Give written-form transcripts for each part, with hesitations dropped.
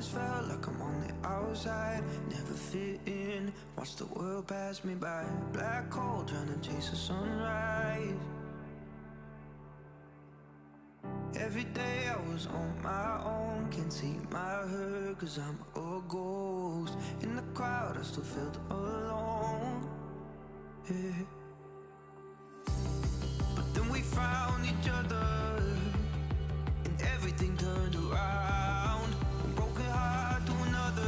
Sometimes felt like I'm on the outside, never fit in, watch the world pass me by. Black hole trying to chase the sunrise. Every day I was on my own, can't see my hurt cause I'm a ghost. In the crowd I still felt alone, yeah. But then we found each other and everything turned around. One broken heart to another.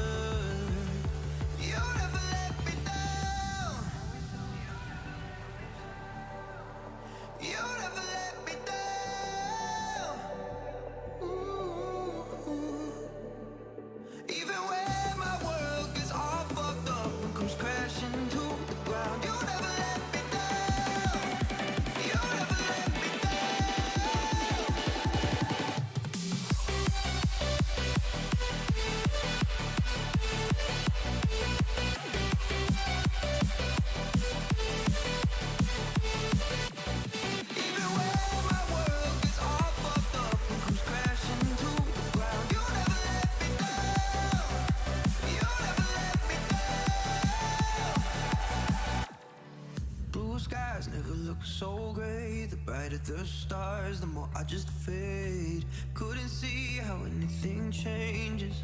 You never let me down. You never let me down. Ooh. Even when my world gets all fucked up and comes crashing to the ground, you never let me down. You never let me down. Even when my world gets all fucked up and comes crashing to the ground, you never let me down. You never let me down. Blue skies never look so gray. The brighter the stars, the more I just fade. Couldn't see how anything changes.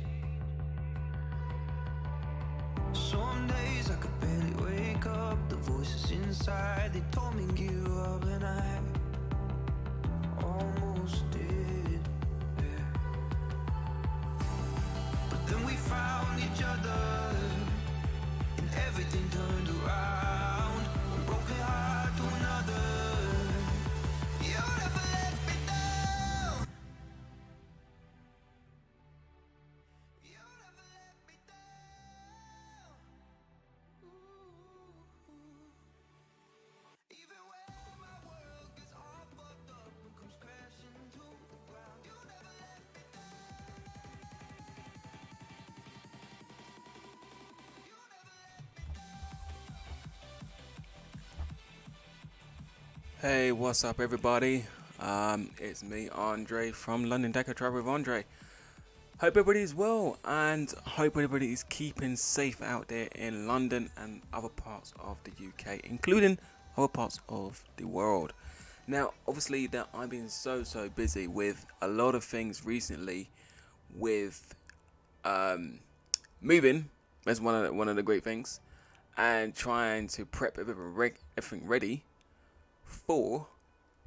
Some days I could barely wake up. The voices inside, they told me give up, and I almost did, yeah. But then we found each other and everything turned around. One broken heart to another. You never let me down. You never let me down. Even when my world gets all fucked up and comes crashing to the ground, you never let me down. You never let me down. Hey, what's up, everybody? It's me, Andre, from London Decker Travel with Andre. Hope everybody's well, and hope everybody is keeping safe out there in London and other parts of the UK, including other parts of the world. Now, obviously, that I've been so busy with a lot of things recently, with moving. That's one of the great things, and trying to prep everything ready for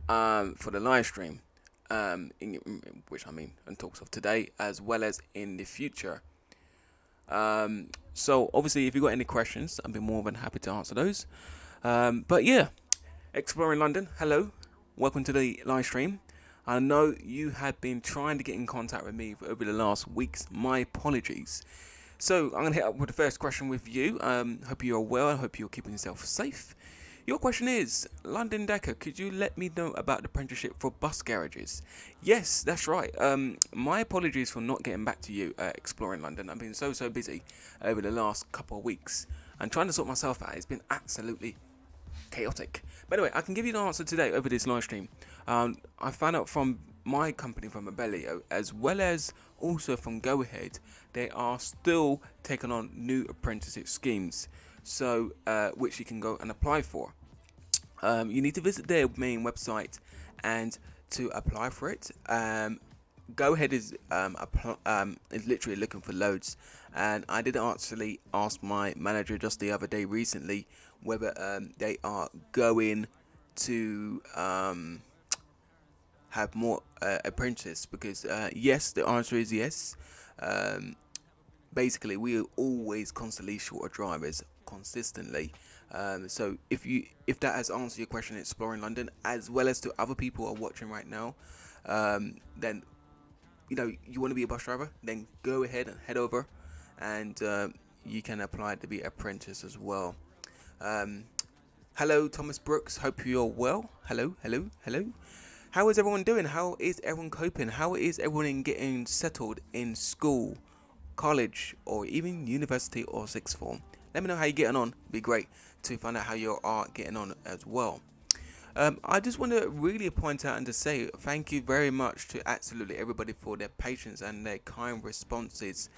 the live stream, which and talks of today as well as in the future. So obviously, if you've got any questions, I'd be more than happy to answer those. But yeah, Exploring London, hello, welcome to the live stream. I know you have been trying to get in contact with me over the last weeks. My apologies. So I'm going to hit up with the first question with you. Hope you're well. I hope you're keeping yourself safe. Your question is, London Decker, could you let me know about the apprenticeship for bus garages? Yes, that's right. My apologies for not getting back to you, Exploring London. I've been so busy over the last couple of weeks and trying to sort myself out. It's been absolutely chaotic. But anyway, I can give you the answer today over this live stream. I found out from my company, from Abellio, as well as also from Go Ahead, they are still taking on new apprenticeship schemes, so which you can go and apply for. You need to visit their main website and to apply for it. Go Ahead is literally looking for loads, and I did actually ask my manager just the other day recently whether they are going to have more apprentices, because yes, the answer is yes. Basically, we are always constantly short of drivers consistently. So if that has answered your question, Exploring London, as well as to other people who are watching right now, then you want to be a bus driver, then go ahead and head over, and you can apply to be apprentice as well. Hello, Thomas Brooks. Hope you're well. Hello. How is everyone doing? How is everyone coping? How is everyone getting settled in school, college, or even university or sixth form? Let me know how you're getting on. It'd be great to find out how you are getting on as well. I just want to really point out and to say thank you very much to absolutely everybody for their patience and their kind responses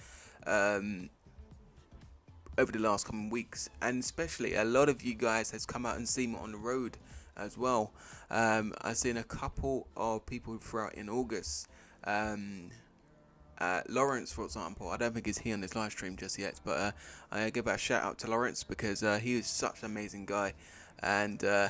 over the last coming weeks, and especially a lot of you guys has come out and seen me on the road as well. I've seen a couple of people throughout in August. Lawrence, for example, I don't think he's here on this live stream just yet, but I give a shout out to Lawrence because he is such an amazing guy, and it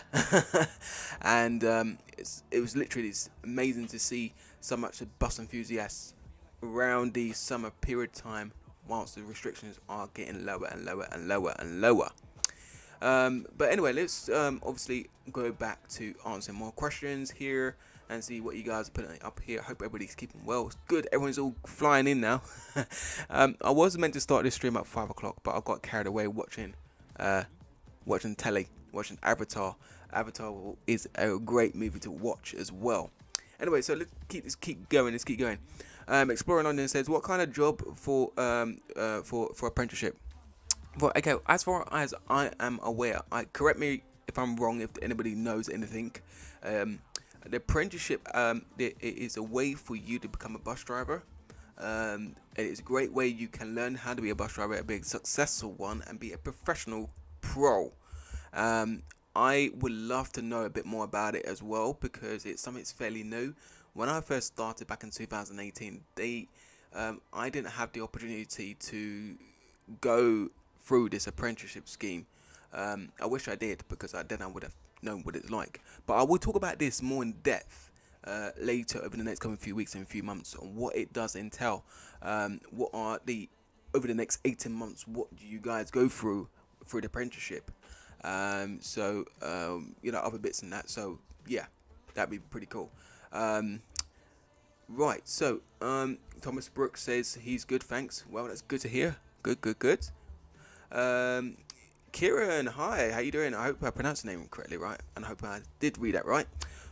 was literally amazing to see so much of bus enthusiasts around the summer period time, whilst the restrictions are getting lower and lower and lower and lower. But anyway, let's obviously go back to answering more questions here and see what you guys are putting up here. I hope everybody's keeping well. It's good. Everyone's all flying in now. I was meant to start this stream at 5 o'clock, but I got carried away watching telly, watching Avatar. Avatar is a great movie to watch as well. Anyway, so let's keep going. Exploring London says, what kind of job for apprenticeship? Well, okay, as far as I am aware, correct me if I'm wrong, if anybody knows anything. The apprenticeship it is a way for you to become a bus driver. It is a great way you can learn how to be a bus driver, and be a successful one, and be a professional pro. I would love to know a bit more about it as well, because it's something that's fairly new. When I first started back in 2018, I didn't have the opportunity to go through this apprenticeship scheme. I wish I did, because then I would have known what it's like. But I will talk about this more in depth later over the next coming few weeks and few months on what it does entail. What are over the next 18 months, what do you guys go through the apprenticeship? Other bits than that. So yeah, that'd be pretty cool. Right, so Thomas Brooks says he's good, thanks. Well, that's good to hear. Good. Kieran, hi, how you doing? I hope I pronounced the name correctly, right? And I hope I did read that right.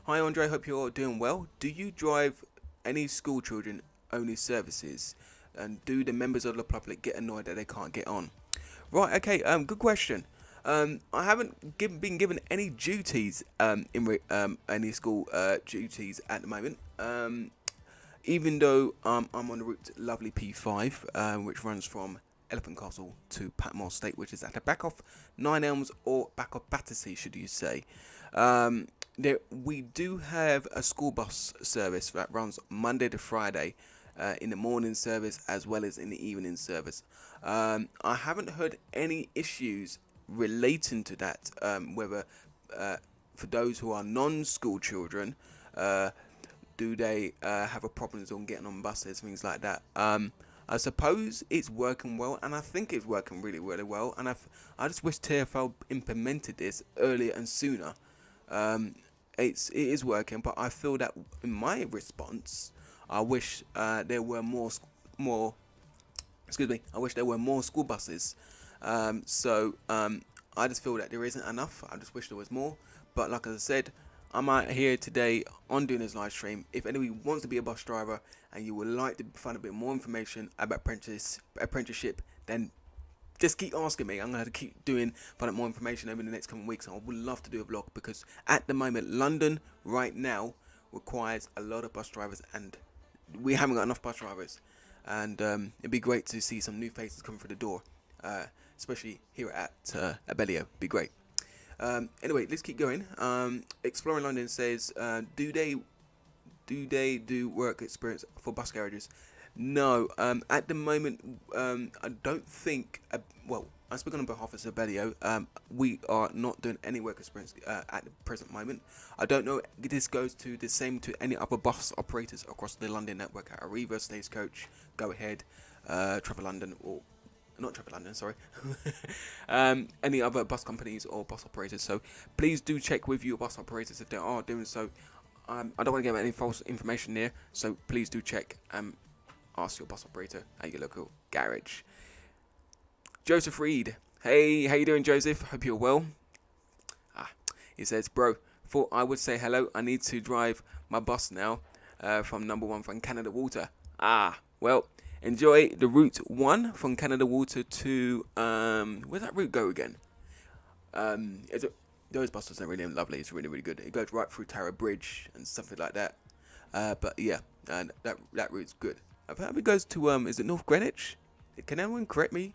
Hi, Andre, hope you're doing well. Do you drive any school children only services? And do the members of the public get annoyed that they can't get on? Right, okay, good question. I haven't been given any duties any school duties at the moment. Even though I'm on the route to lovely P5, which runs from Elephant Castle to Patmore State, which is at the back of Nine Elms, or back of Battersea, should you say. We do have a school bus service that runs Monday to Friday, in the morning service as well as in the evening service. I haven't heard any issues relating to that, whether for those who are non-school children, do they have a problem on getting on buses, things like that. I suppose it's working well, and I think it's working really, really well. And I just wish TfL implemented this earlier and sooner. It is working, but I feel that in my response, I wish there were more. I wish there were more school buses. I just feel that there isn't enough. I just wish there was more. But like I said, I'm out here today on doing this live stream. If anybody wants to be a bus driver and you would like to find a bit more information about apprenticeship, then just keep asking me. I'm going to keep find out more information over the next coming weeks. I would love to do a vlog, because at the moment, London right now requires a lot of bus drivers, and we haven't got enough bus drivers. And it'd be great to see some new faces come through the door, especially here at Abellio. It'd be great. Anyway, let's keep going. Exploring London says, do they do work experience for bus garages? No, at the moment, I don't think. I speak on behalf of Abellio. We are not doing any work experience at the present moment. I don't know. This goes to the same to any other bus operators across the London network at Arriva, Stagecoach, Go Ahead, Travel London, or not Travel London, sorry. Any other bus companies or bus operators. So please do check with your bus operators if they are doing so. I don't want to give any false information there, so please do check. Ask your bus operator at your local garage. Joseph Reed, hey, how you doing, Joseph? Hope you're well. He says, bro, thought I would say hello. I need to drive my bus now from number 1 from Canada Water. Well, enjoy the route 1 from Canada Water to where's that route go again? Those buses are really lovely. It's really, really good. It goes right through Tower Bridge and something like that. But yeah, that route's good. I think it goes to is it North Greenwich? Can anyone correct me?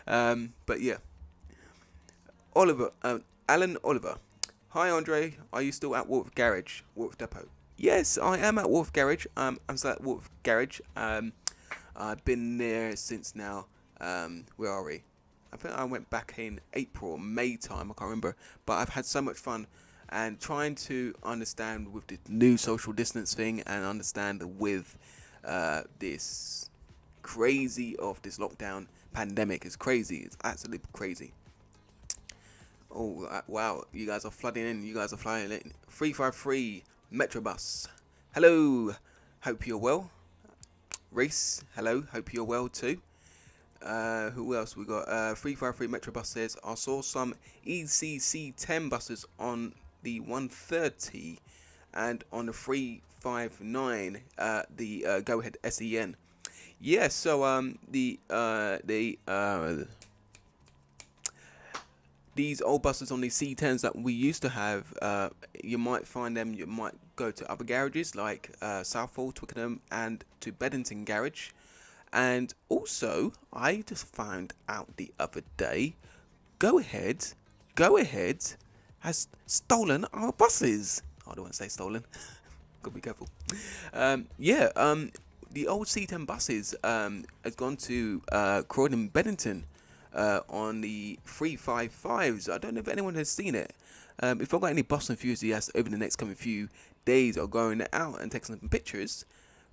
But yeah, Oliver, Alan Oliver. Hi Andre, are you still at Wolf Garage, Wolf Depot? Yes, I am at Wolf Garage. I'm still at Wolf Garage. I've been there since now. Where are we? I think I went back in April or May time. I can't remember. But I've had so much fun and trying to understand with the new social distance thing and understand with this crazy of this lockdown pandemic. Is crazy. It's absolutely crazy. Oh wow! You guys are flooding in. You guys are flying in. 353 Metrobus. Hello. Hope you're well. Reese. Hello. Hope you're well too. Who else we got? 353 Metrobus says I saw some ECC 10 buses on the 130 and on the 359 the Go Ahead SEN. Yeah. So these old buses on these C10s that we used to have, you might find them, you might go to other garages like Southall, Twickenham and to Beddington Garage. And also, I just found out the other day, Go Ahead has stolen our buses. I don't want to say stolen, gotta be careful. The old C10 buses has gone to Croydon Beddington. On the 355s. I don't know if anyone has seen it. If I've got any bus enthusiasts over the next coming few days or going out and taking some pictures,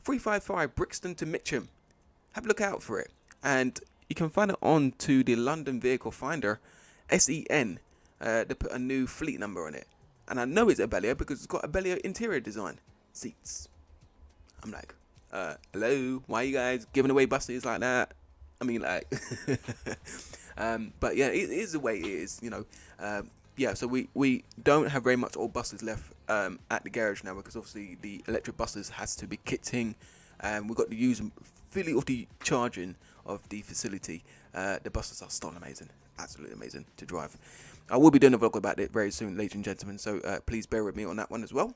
355 Brixton to Mitcham. Have a look out for it. And you can find it on to the London Vehicle Finder, SEN. They put a new fleet number on it. And I know it's a Abellio because it's got a Abellio interior design. Seats. I'm like, hello? Why are you guys giving away buses like that? I mean, like, but yeah, it is the way it is, you know. So we don't have very much old buses left at the garage now because obviously the electric buses has to be kitting, and we've got to use fully of the charging of the facility. The buses are still amazing, absolutely amazing to drive. I will be doing a vlog about it very soon, ladies and gentlemen. So please bear with me on that one as well.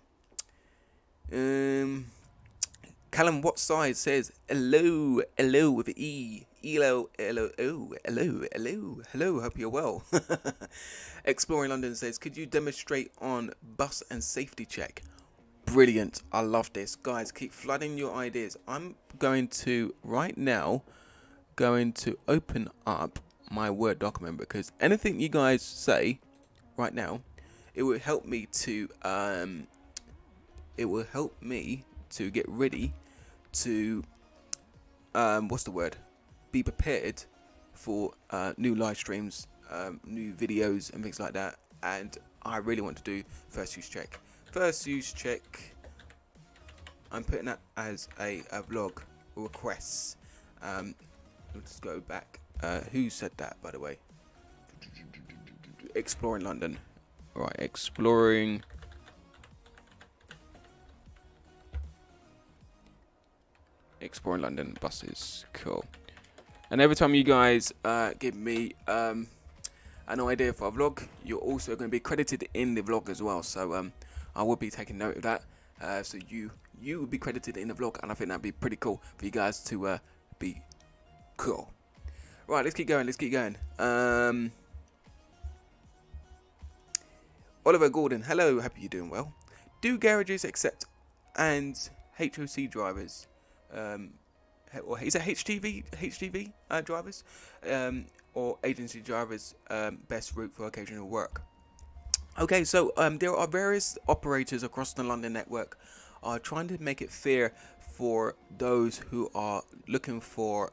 Callum What Size says hello with an E. Hello, hope you're well. Exploring London says, could you demonstrate on bus and safety check? Brilliant, I love this. Guys, keep flooding your ideas. I'm going to, right now, open up my Word document because anything you guys say right now, it will help me to, get ready to, be prepared for new live streams, new videos and things like that. And I really want to do first use check. I'm putting that as a vlog request. Let's go back. Who said that, by the way? Exploring London. Right, exploring London buses. Cool. And every time you guys give me an idea for a vlog, you're also going to be credited in the vlog as well. So I will be taking note of that. So you will be credited in the vlog, and I think that'd be pretty cool for you guys to be cool. Right, let's keep going. Oliver Gordon, hello, hope you're doing well. Do garages accept and HOC drivers? Or is it HGV drivers or agency drivers best route for occasional work? Okay, so there are various operators across the London network are trying to make it fair for those who are looking for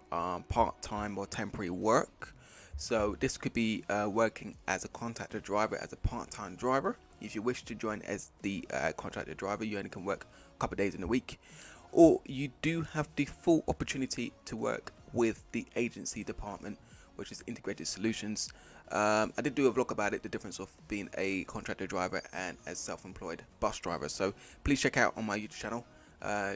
part-time or temporary work. So this could be working as a contractor driver, as a part-time driver. If you wish to join as the contractor driver, you only can work a couple of days in a week. Or you do have the full opportunity to work with the agency department, which is Integrated Solutions. I did do a vlog about it, the difference of being a contractor driver and a self-employed bus driver. So please check out on my YouTube channel.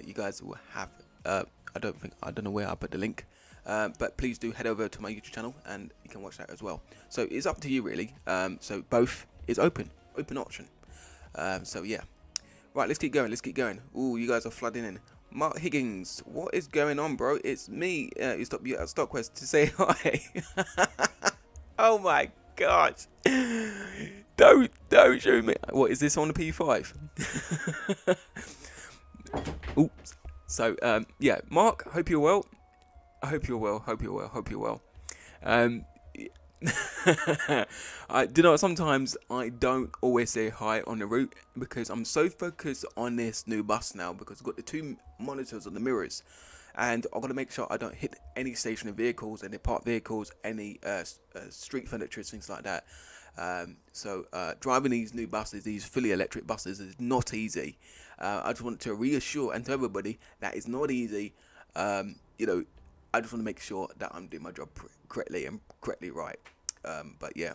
You guys will have, I don't know where I put the link, but please do head over to my YouTube channel and you can watch that as well. So it's up to you really. So both is open option. So yeah. Right, let's keep going. Ooh, you guys are flooding in. Mark Higgins, what is going on, bro? It's me. You stopped you at StockQuest to say hi. Oh my god! Don't show me. What is this on the P5? Oops. So yeah, Mark. Hope you're well. I hope you're well. Hope you're well. Hope you're well. I do know sometimes I don't always say hi on the route because I'm so focused on this new bus now because I've got the two monitors on the mirrors and I've got to make sure I don't hit any stationary vehicles, any parked vehicles, any street furniture, things like that. So driving these new buses, these fully electric buses, is not easy. I just want to reassure and to everybody that it's not easy. You know, I just want to make sure that I'm doing my job correctly and correctly right. But yeah.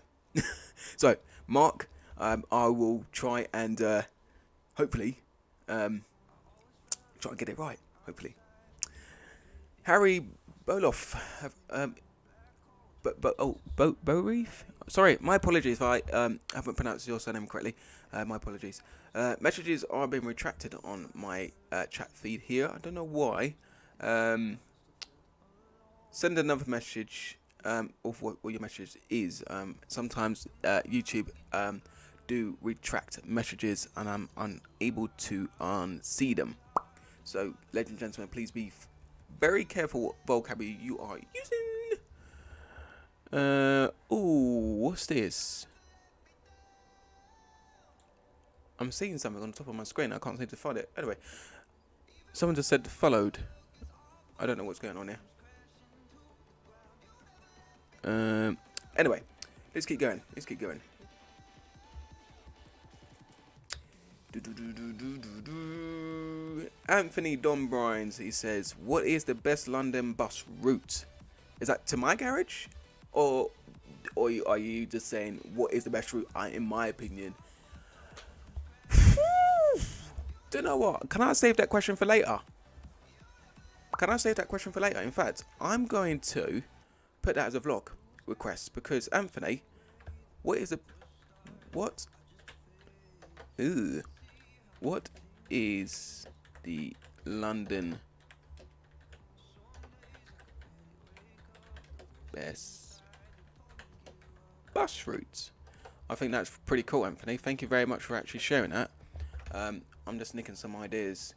So, Mark, I will try and hopefully try and get it right. Hopefully. Harry Boloff. Boreef? Sorry, my apologies if I haven't pronounced your surname correctly. My apologies. Messages are being retracted on my chat feed here. I don't know why. Send another message of what your message is. Sometimes YouTube do retract messages and I'm unable to unsee them. So, ladies and gentlemen, please be very careful what vocabulary you are using. What's this? I'm seeing something on the top of my screen. I can't seem to find it. Anyway, someone just said followed. I don't know what's going on here. Anyway, let's keep going. Anthony Don Brines, he says, what is the best London bus route? Is that to my garage? Or are you just saying, what is the best route? In my opinion. Do you know what? Can I save that question for later? In fact, I'm going to put that as a vlog request because Anthony, what is the London best bus route? I think that's pretty cool, Anthony. Thank you very much for actually sharing that. I'm just nicking some ideas.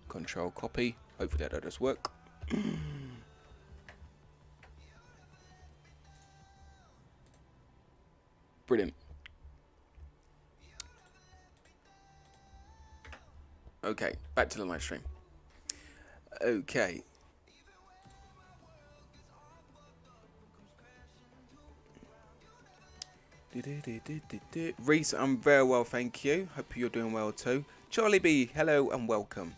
Control copy. Hopefully that'll just work. Brilliant. Okay, back to the live stream. Okay. Reese, I'm very well, thank you. Hope you're doing well too. Charlie B, hello and welcome.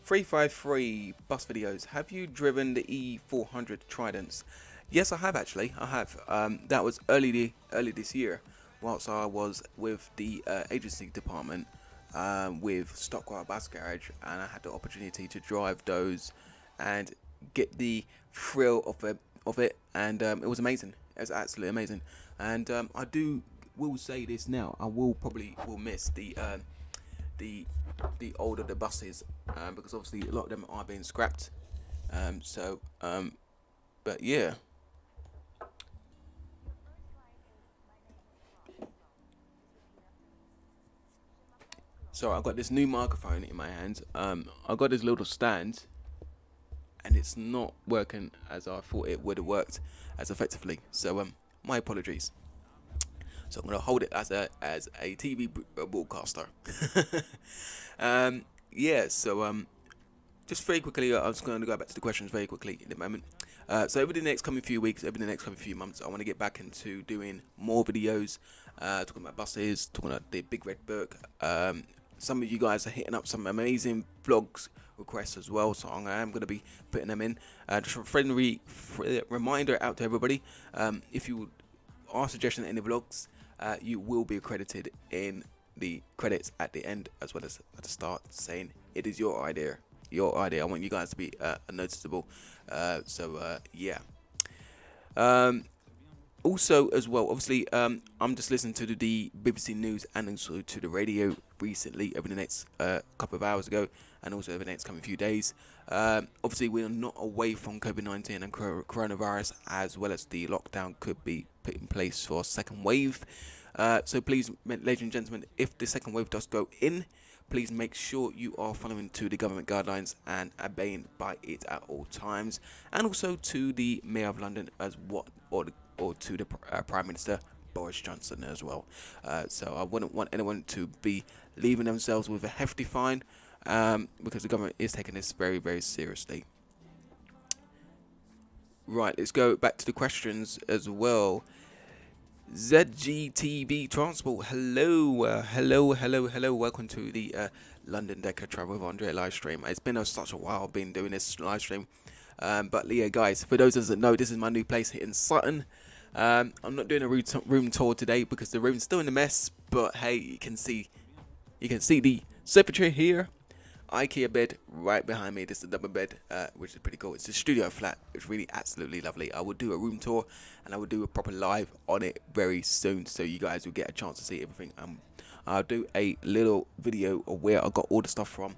353 bus videos. Have you driven the E400 Tridents? Yes, I have actually. I have. That was early this year, whilst I was with the agency department with Stockwell Bus Garage, and I had the opportunity to drive those and get the thrill of it, and it was amazing. It was absolutely amazing. And I will say this now. I will miss the older the buses because obviously a lot of them are being scrapped. But yeah. So I've got this new microphone in my hand. I've got this little stand, and it's not working as I thought it would have worked as effectively. So my apologies. So I'm gonna hold it as a TV broadcaster. Yeah. So just very quickly, I'm just going to go back to the questions very quickly in a moment. So over the next coming few weeks, over the next coming few months, I want to get back into doing more videos, talking about buses, talking about the Big Red Book. Some of you guys are hitting up some amazing vlogs requests as well, so I am going to be putting them in. Just a friendly reminder out to everybody, if you are suggesting any vlogs, you will be accredited in the credits at the end as well as at the start, saying it is your idea. I want you guys to be noticeable. Yeah. Also, as well, obviously, I'm just listening to the BBC News and also to the radio recently over the next couple of hours ago, and also over the next coming few days. Obviously, we are not away from COVID-19 and coronavirus, as well as the lockdown could be put in place for a second wave. So please, ladies and gentlemen, if the second wave does go in, please make sure you are following to the government guidelines and obeying by it at all times, and also to the Mayor of London as what or to the Prime Minister Boris Johnson as well. So I wouldn't want anyone to be leaving themselves with a hefty fine, because the government is taking this very, very seriously. Right, let's go back to the questions as well. ZGTB Transport, hello. Welcome to the London Decker Travel with Andre live stream. It's been such a while I've been doing this live stream. But yeah, guys, for those that know, this is my new place here in Sutton. I'm not doing a room tour today because the room's still in a mess. But hey, you can see the circuitry here. IKEA bed right behind me. This is a double bed, which is pretty cool. It's a studio flat. It's really absolutely lovely. I will do a room tour and I will do a proper live on it very soon, so you guys will get a chance to see everything. I'll do a little video of where I got all the stuff from,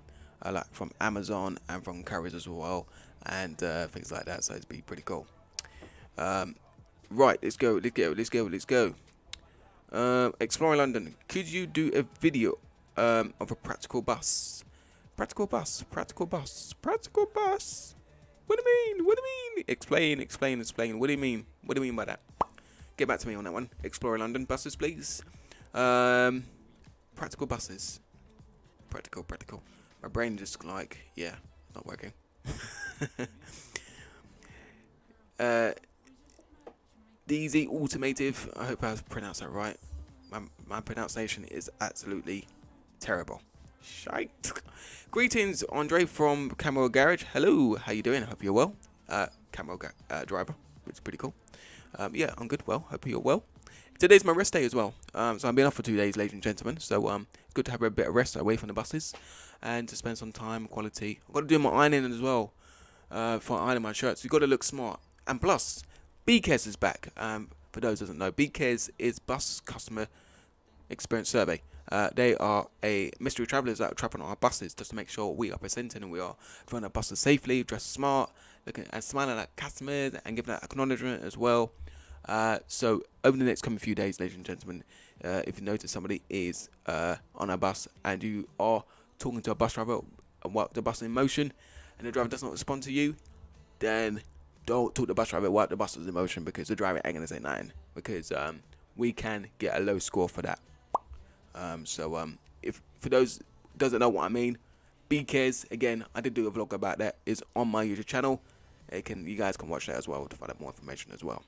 like from Amazon and from Currys as well, and things like that. So it's be pretty cool. Right, let's go. Exploring London. Could you do a video of a practical bus? Practical bus. What do you mean? Explain. What do you mean by that? Get back to me on that one. Exploring London buses, please. Practical buses. Practical. My brain just not working. DZ Automotive. I hope I pronounced that right. My pronunciation is absolutely terrible. Shite. Greetings, Andre from Camera Garage. Hello, how you doing? Hope you're well. Camera driver, which is pretty cool. Yeah, I'm good. Well, hope you're well. Today's my rest day as well. So I've been off for 2 days, ladies and gentlemen. So good to have a bit of rest away from the buses and to spend some time quality. I've got to do my ironing as well. For ironing my shirts, you've got to look smart. And plus, BCares is back. For those who doesn't know, BCares is Bus Customer Experience Survey. They are a mystery travellers that are travelling on our buses just to make sure we are presenting and we are running our buses safely, dressed smart, looking and smiling at customers and giving that acknowledgement as well. So over the next coming few days, ladies and gentlemen, if you notice somebody is on a bus and you are talking to a bus driver while the bus is in motion and the driver does not respond to you, then don't talk to the bus driver while the bus is in motion, because the driver ain't gonna say nothing, because we can get a low score for that. If for those doesn't know what I mean, BCares, again, I did do a vlog about that, is on my YouTube channel. You guys can watch that as well to find out more information as well.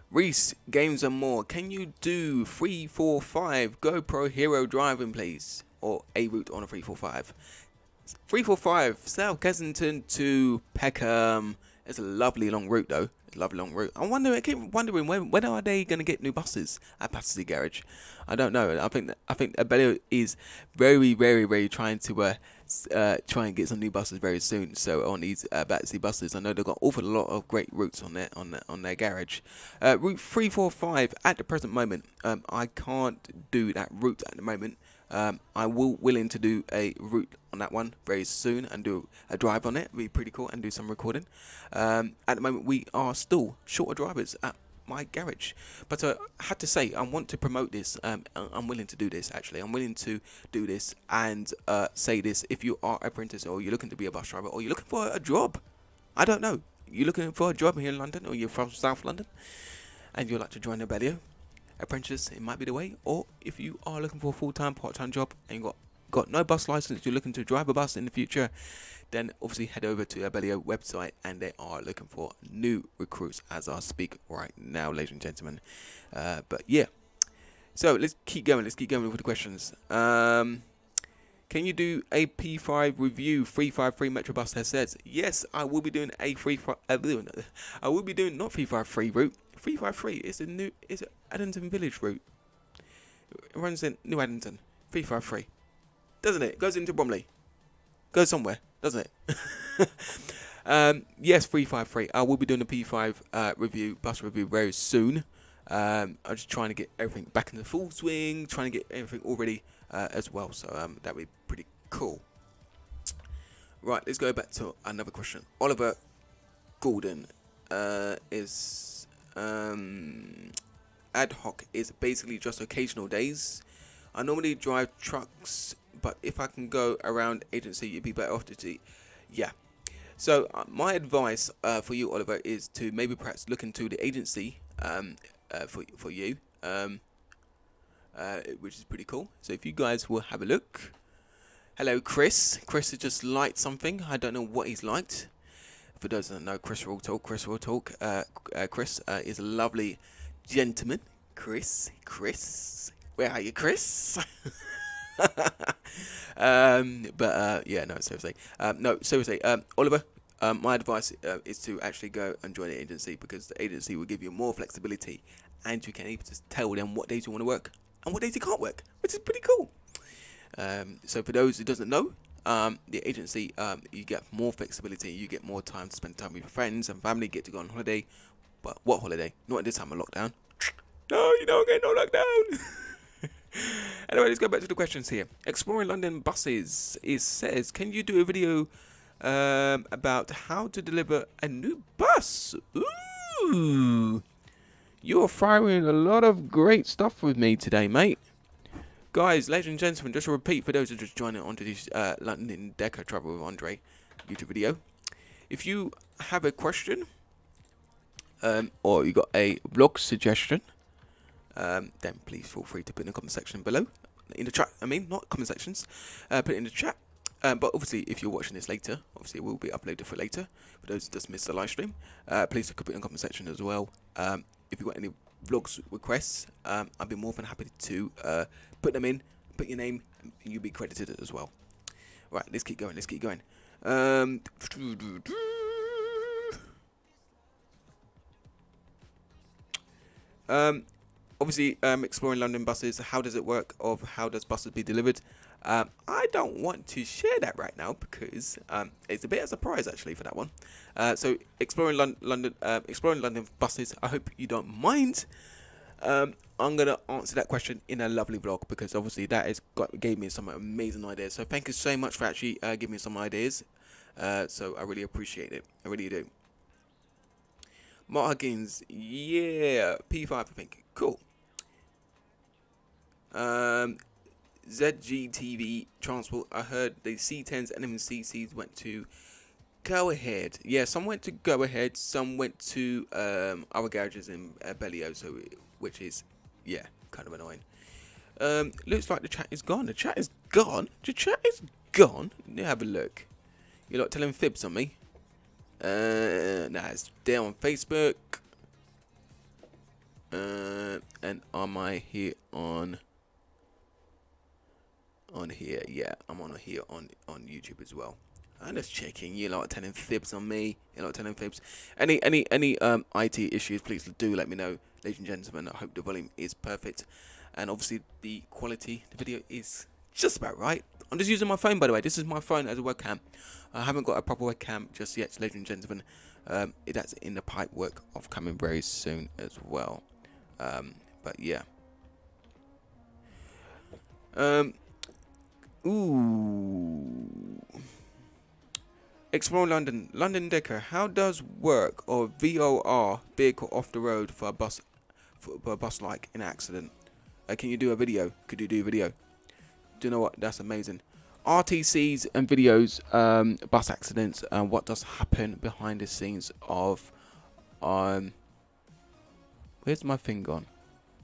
Reese, Games and More. Can you do 345 GoPro Hero driving, please? Or a route on a 345. 345 South Kensington to Peckham. It's a lovely long route though. It's a lovely long route. I keep wondering when are they going to get new buses at Battersea Garage? I don't know. I think Abellio is very, very, very trying to try and get some new buses very soon. So on these Battersea buses, I know they've got an awful lot of great routes on their garage. Route 345 at the present moment, I can't do that route at the moment. I will willing to do a route on that one very soon and do a drive on it. It'll be pretty cool, and do some recording. At the moment, we are still short of drivers at my garage, but I had to say I want to promote this. I'm willing to do this. Actually, I'm willing to do this and say this. If you are an apprentice, or you're looking to be a bus driver, or you're looking for a job, I don't know, you're looking for a job here in London, or you're from South London, and you'd like to join Abellio apprentice, it might be the way. Or if you are looking for a full-time, part-time job and you've got no bus license, you're looking to drive a bus in the future, then obviously head over to Abellio website, and they are looking for new recruits as I speak right now, ladies and gentlemen. But yeah, so let's keep going with the questions. Can you do a P5 review? 353 Metrobus has said yes. I will be doing a 353. I will be doing not 353 route. 353 is a Addington Village route. It runs in New Addington. 353, doesn't it? Goes into Bromley. Goes somewhere, doesn't it? Yes, 353. I will be doing a P5 review, bus review very soon. I'm just trying to get everything back in the full swing, trying to get everything all ready as well. So that would be pretty cool. Right, let's go back to another question. Oliver Gordon is ad hoc is basically just occasional days. I normally drive trucks, but if I can go around agency, you'd be better off to see. Yeah. So my advice for you, Oliver, is to maybe perhaps look into the agency for you, which is pretty cool. So if you guys will have a look. Hello, Chris. Chris has just liked something. I don't know what he's liked. For those that don't know, Chris Will Talk. Chris is a lovely gentleman. Chris, where are you, Chris? Yeah, no, seriously. Oliver, my advice is to actually go and join the agency, because the agency will give you more flexibility, and you can able to tell them what days you want to work and what days you can't work, which is pretty cool. So for those who doesn't know, the agency, you get more flexibility, you get more time to spend time with your friends and family, get to go on holiday. But what holiday? Not at this time of lockdown. No, you don't get no lockdown. Anyway, let's go back to the questions here. Exploring London buses. It says, can you do a video about how to deliver a new bus? Ooh, you're firing a lot of great stuff with me today, mate. Guys, ladies and gentlemen, just to repeat for those who are just joining onto this London Decker Travel with Andre YouTube video. If you have a question, or you got a vlog suggestion, then please feel free to put in the comment section below. In the chat, not comment sections. Put it in the chat. But obviously, if you're watching this later, obviously it will be uploaded for later. For those who just missed the live stream, please put it in the comment section as well. If you've got any vlogs requests, I'd be more than happy to put them in, put your name, and you'll be credited as well. Right, let's keep going. Obviously, exploring London buses. How does it work? How does buses be delivered? I don't want to share that right now, because it's a bit of a surprise actually for that one. So exploring London buses. I hope you don't mind. I'm gonna answer that question in a lovely vlog, because obviously that gave me some amazing ideas. So thank you so much for actually giving me some ideas. So I really appreciate it. I really do. Mark Huggins, yeah, P5 I think. Cool. ZGTV Transport, I heard the C10s and MCCs went to Go Ahead. Yeah, some went to Go Ahead, some went to our garages in Bellio, so which is, yeah, kind of annoying. Looks like the chat is gone. The chat is gone? Let me have a look. You're not telling fibs on me? Nah, it's there on Facebook. And am I here on here? Yeah, I'm on here on YouTube as well. I'm just checking. You're not telling fibs on me. You're not telling fibs. Any IT issues, please do let me know, ladies and gentlemen. I hope the volume is perfect, and obviously the quality, the video is just about right. I'm just using my phone, by the way. This is my phone as a webcam. I haven't got a proper webcam just yet, ladies and gentlemen. That's in the pipe work of coming very soon as well. But yeah. Exploring London Decker. How does work or VOR, vehicle off the road for a bus like in an accident? Can you do a video? Could you do a video? Do you know what? That's amazing. RTCs and videos, bus accidents, and what does happen behind the scenes of where's my thing gone?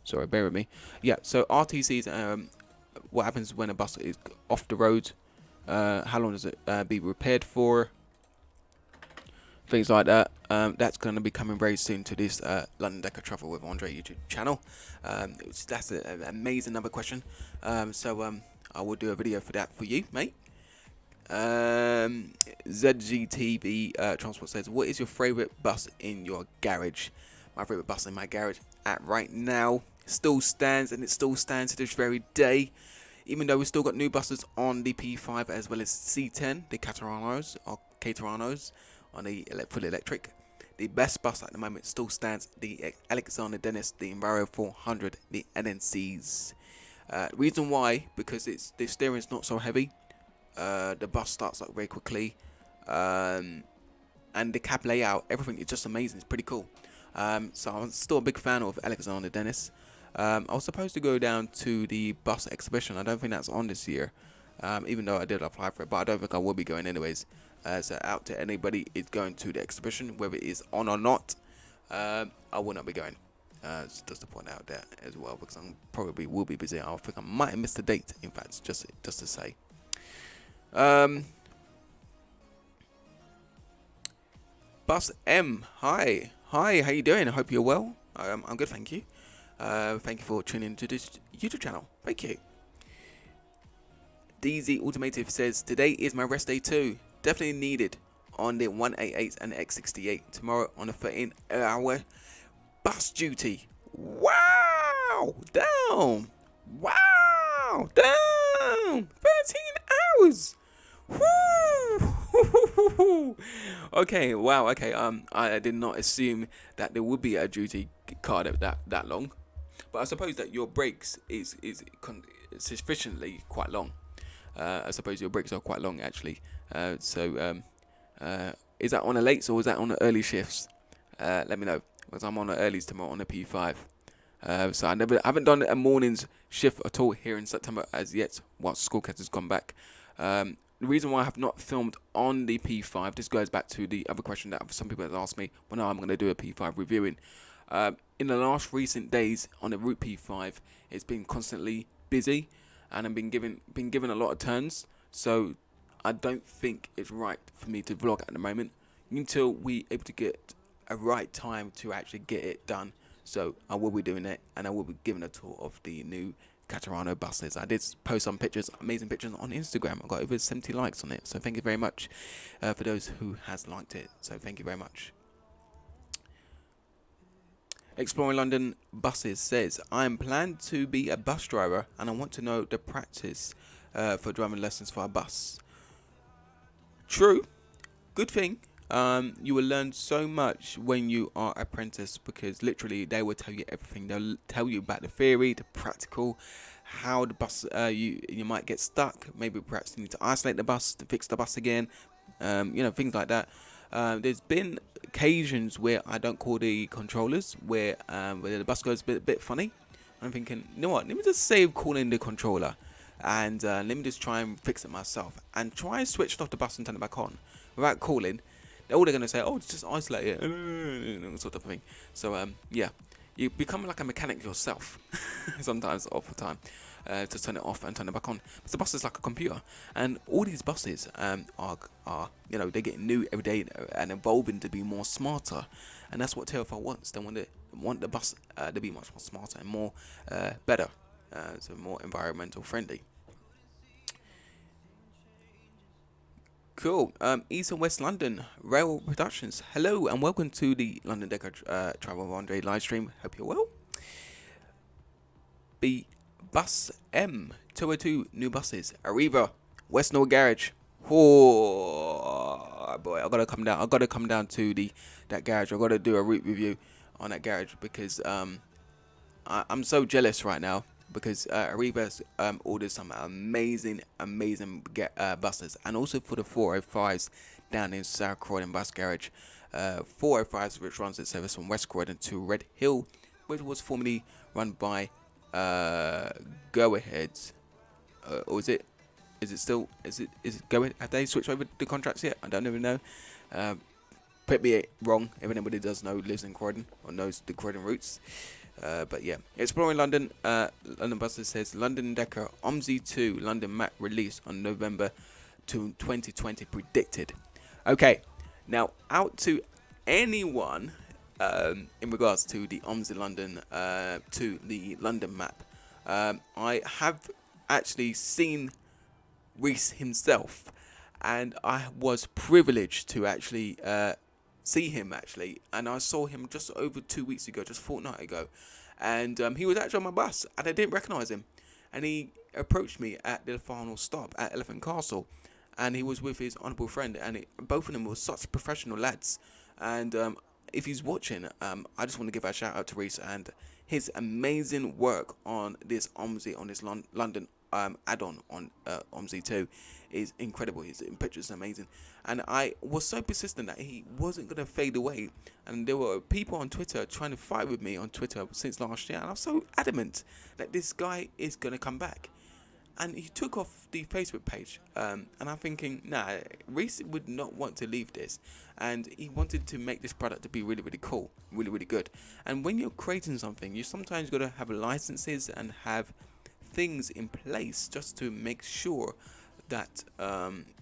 Sorry, bear with me. Yeah, so RTCs, what happens when a bus is off the road? How long does it be repaired for? Things like that. That's going to be coming very soon to this London Decker Travel with Andre YouTube channel. That's an amazing number question. So I will do a video for that for you, mate. ZGTV Transport says, what is your favourite bus in your garage? My favourite bus in my garage at right now still stands, and it still stands to this very day. Even though we've still got new buses on the P5 as well as C10, the Cataranos on the fully electric. The best bus at the moment still stands the Alexander Dennis, the Enviro 400, the NNCs. Reason why, because the steering is not so heavy. The bus starts up very quickly. And the cab layout, everything is just amazing. It's pretty cool. So I'm still a big fan of Alexander Dennis. I was supposed to go down to the bus exhibition. I don't think that's on this year, even though I did apply for it, but I don't think I will be going anyways. So out to anybody is going to the exhibition, whether it is on or not, I will not be going. Just to point out that as well, because I probably will be busy. I think I might have missed the date, in fact, just to say. Bus M, hi, how you doing? I hope you're well. I'm good, thank you. Thank you for tuning into this YouTube channel. Thank you. DZ Automotive says, today is my rest day too. Definitely needed on the 188 and X68. Tomorrow on a 13-hour bus duty. Wow! Damn! Wow! Damn! 13 hours! Woo! Okay, wow, okay. I did not assume that there would be a duty card that long. But I suppose that your breaks is sufficiently quite long. I suppose your breaks are quite long actually. So is that on the lates or is that on the early shifts? Let me know, because I'm on the earlies tomorrow on the P5. So I haven't done a morning's shift at all here in September as yet, once school has gone back. The reason why I have not filmed on the P5, this goes back to the other question that some people have asked me when I'm going to do a P5 reviewing. In the last recent days on the Route P5, it's been constantly busy, and I've been given a lot of turns. So I don't think it's right for me to vlog at the moment until we able to get a right time to actually get it done. So I will be doing it, and I will be giving a tour of the new Caterano buses. I did post some pictures, amazing pictures on Instagram. I got over 70 likes on it, so thank you very much for those who has liked it. So thank you very much. Exploring London Buses says, I am planned to be a bus driver and I want to know the practice for driving lessons for a bus. True, good thing. You will learn so much when you are apprentice, because literally they will tell you everything. They'll tell you about the theory, the practical, how the bus you might get stuck. Maybe perhaps you need to isolate the bus to fix the bus again. Things like that. There's been occasions where I don't call the controllers, where the bus goes a bit funny. I'm thinking, you know what? Let me just save calling the controller, and let me just try and fix it myself, and try and switch off the bus and turn it back on without calling. All they're gonna say, oh, just isolate it, sort of thing. So yeah, you become like a mechanic yourself sometimes, all the time. To turn it off and turn it back on. But the bus is like a computer, and all these buses are they're getting new every day and evolving to be more smarter, and that's what TFL wants. They want the bus to be much more smarter and more better, so more environmental friendly. Cool. East and West London Rail Productions. Hello and welcome to the London Deco Travel Vendredi live stream. Hope you're well. Bus M 202 new buses. Arriva West North Garage. Oh boy, I gotta come down to that garage. I gotta do a route review on that garage, because I'm so jealous right now, because Arriva's ordered some amazing buses, and also for the 405s down in South Croydon Bus Garage. 405s which runs its service from West Croydon to Red Hill, which was formerly run by Go Ahead, or is it Go Ahead? Have they switched over the contracts yet? I don't even know. Put me wrong if anybody does know, lives in Croydon or knows the Croydon routes. But yeah, Exploring London. London Buses says London Decker OMSI 2 London map release on November 2020 predicted. Okay, now out to anyone in regards to the OMSI London to the London map. I have actually seen Reese himself, and I was privileged to actually see him actually, and I saw him just over 2 weeks ago, just a fortnight ago, and he was actually on my bus, and I didn't recognise him, and he approached me at the final stop at Elephant Castle, and he was with his honourable friend, and both of them were such professional lads. And if he's watching, I just want to give a shout out to Reese and his amazing work on this OMSI, on this London add-on on OMSI 2 is incredible. His pictures is amazing, and I was so persistent that he wasn't going to fade away. And there were people on Twitter trying to fight with me on Twitter since last year, and I was so adamant that this guy is going to come back. And he took off the Facebook page, and I'm thinking, nah, Reese would not want to leave this, and he wanted to make this product to be really, really cool, really, really good. And when you're creating something, you sometimes got to have licenses and have things in place just to make sure that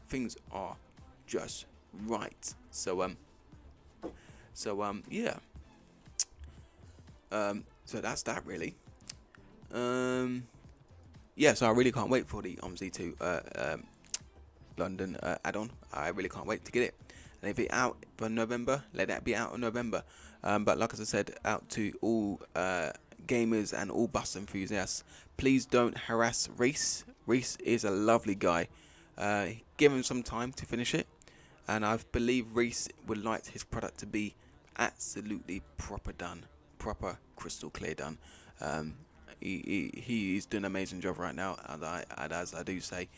things are just right. So yeah. So that's that really. Yeah, so I really can't wait for the OMSI 2 London add-on. I really can't wait to get it. And if it's out for November, let that be out in November. But like as I said, out to all gamers and all bus enthusiasts, please don't harass Reese. Reese is a lovely guy. Give him some time to finish it. And I believe Reese would like his product to be absolutely proper done. Proper crystal clear done. He's doing an amazing job right now, and as I do say,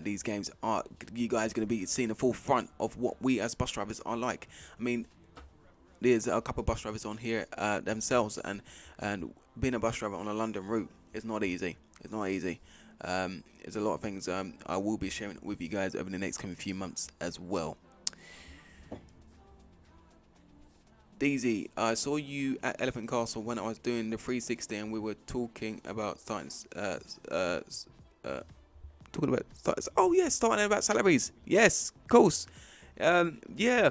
these games are, you guys going to be seeing the full front of what we as bus drivers are like. I mean, there's a couple of bus drivers on here themselves, and being a bus driver on a London route is not easy. It's not easy. There's a lot of things I will be sharing with you guys over the next coming few months as well. Daisy, I saw you at Elephant Castle when I was doing the 360, and we were talking about starting about salaries. Yes, of course. Yeah.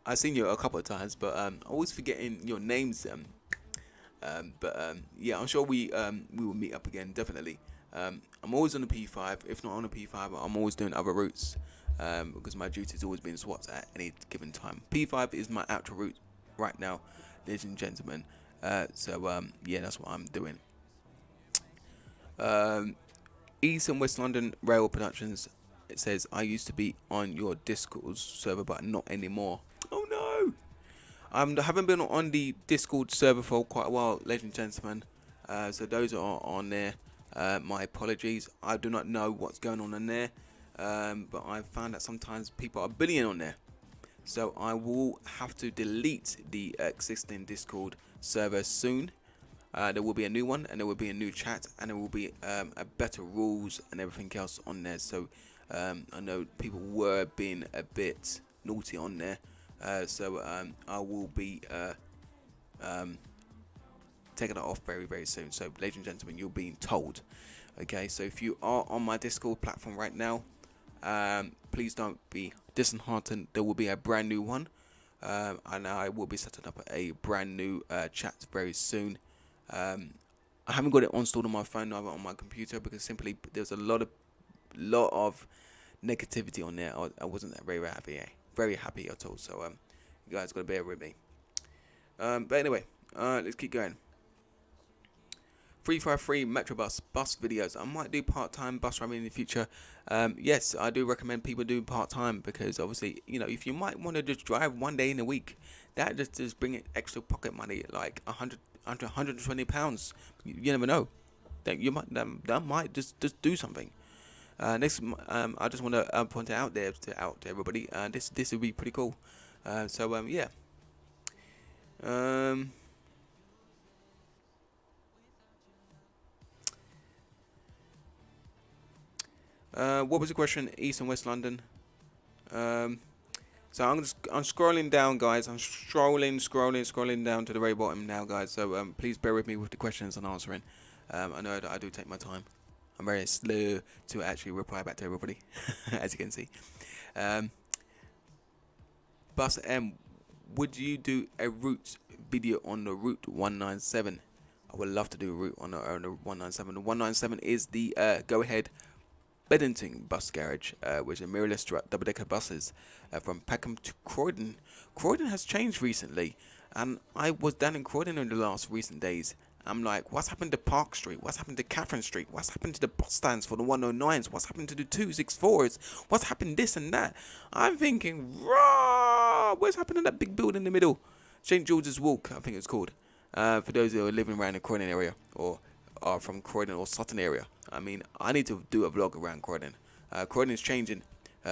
I've seen you a couple of times, but always forgetting your names. Yeah, I'm sure we will meet up again, definitely. I'm always on the P5. If not on the P5, I'm always doing other routes. Because my duty is always being swapped at any given time. P5 is my actual route right now, ladies and gentlemen. Yeah, that's what I'm doing. East and West London Rail Productions. It says, I used to be on your Discord server, but not anymore. Oh no! I haven't been on the Discord server for quite a while, ladies and gentlemen. So those are on there. My apologies. I do not know what's going on in there. But I found that sometimes people are bullying on there, so I will have to delete the existing Discord server soon. There will be a new one, and there will be a new chat, and there will be a better rules and everything else on there. So I know people were being a bit naughty on there, so I will be taking it off very, very soon. So ladies and gentlemen, you're being told. Okay, so if you are on my Discord platform right now, please don't be disheartened. There will be a brand new one, and I will be setting up a brand new chat very soon. I haven't got it installed on my phone, neither on my computer, because simply there's a lot of negativity on there. I wasn't very happy at all. So you guys gotta bear with me. But anyway, let's keep going. 353 Metrobus bus videos. I might do part-time bus driving in the future. Yes, I do recommend people do part-time, because obviously, you know, if you might want to just drive one day in a week, that just bring in extra pocket money, like 120 pounds. You never know. That might just do something. Next, I just want to point it out there to everybody. This would be pretty cool. Yeah. What was the question? East and West London. So I'm scrolling down, guys. I'm scrolling down to the very bottom now, guys. So please bear with me with the questions and answering. I know that I do take my time. I'm very slow to actually reply back to everybody, as you can see. Bus M, would you do a route video on the Route 197? I would love to do a route on the 197. The 197 is the go-ahead Beddington bus garage, which is mirrorless double-decker buses from Peckham to Croydon. Croydon has changed recently, and I was down in Croydon in the last recent days, I'm like, what's happened to Park Street? What's happened to Catherine Street? What's happened to the bus stands for the 109s? What's happened to the 264s? What's happened this and that? I'm thinking, raw, what's happened to that big building in the middle? St. George's Walk, I think it's called. For those who are living around the Croydon area or are from Croydon or Sutton area. I mean, I need to do a vlog around Croydon. Croydon is changing.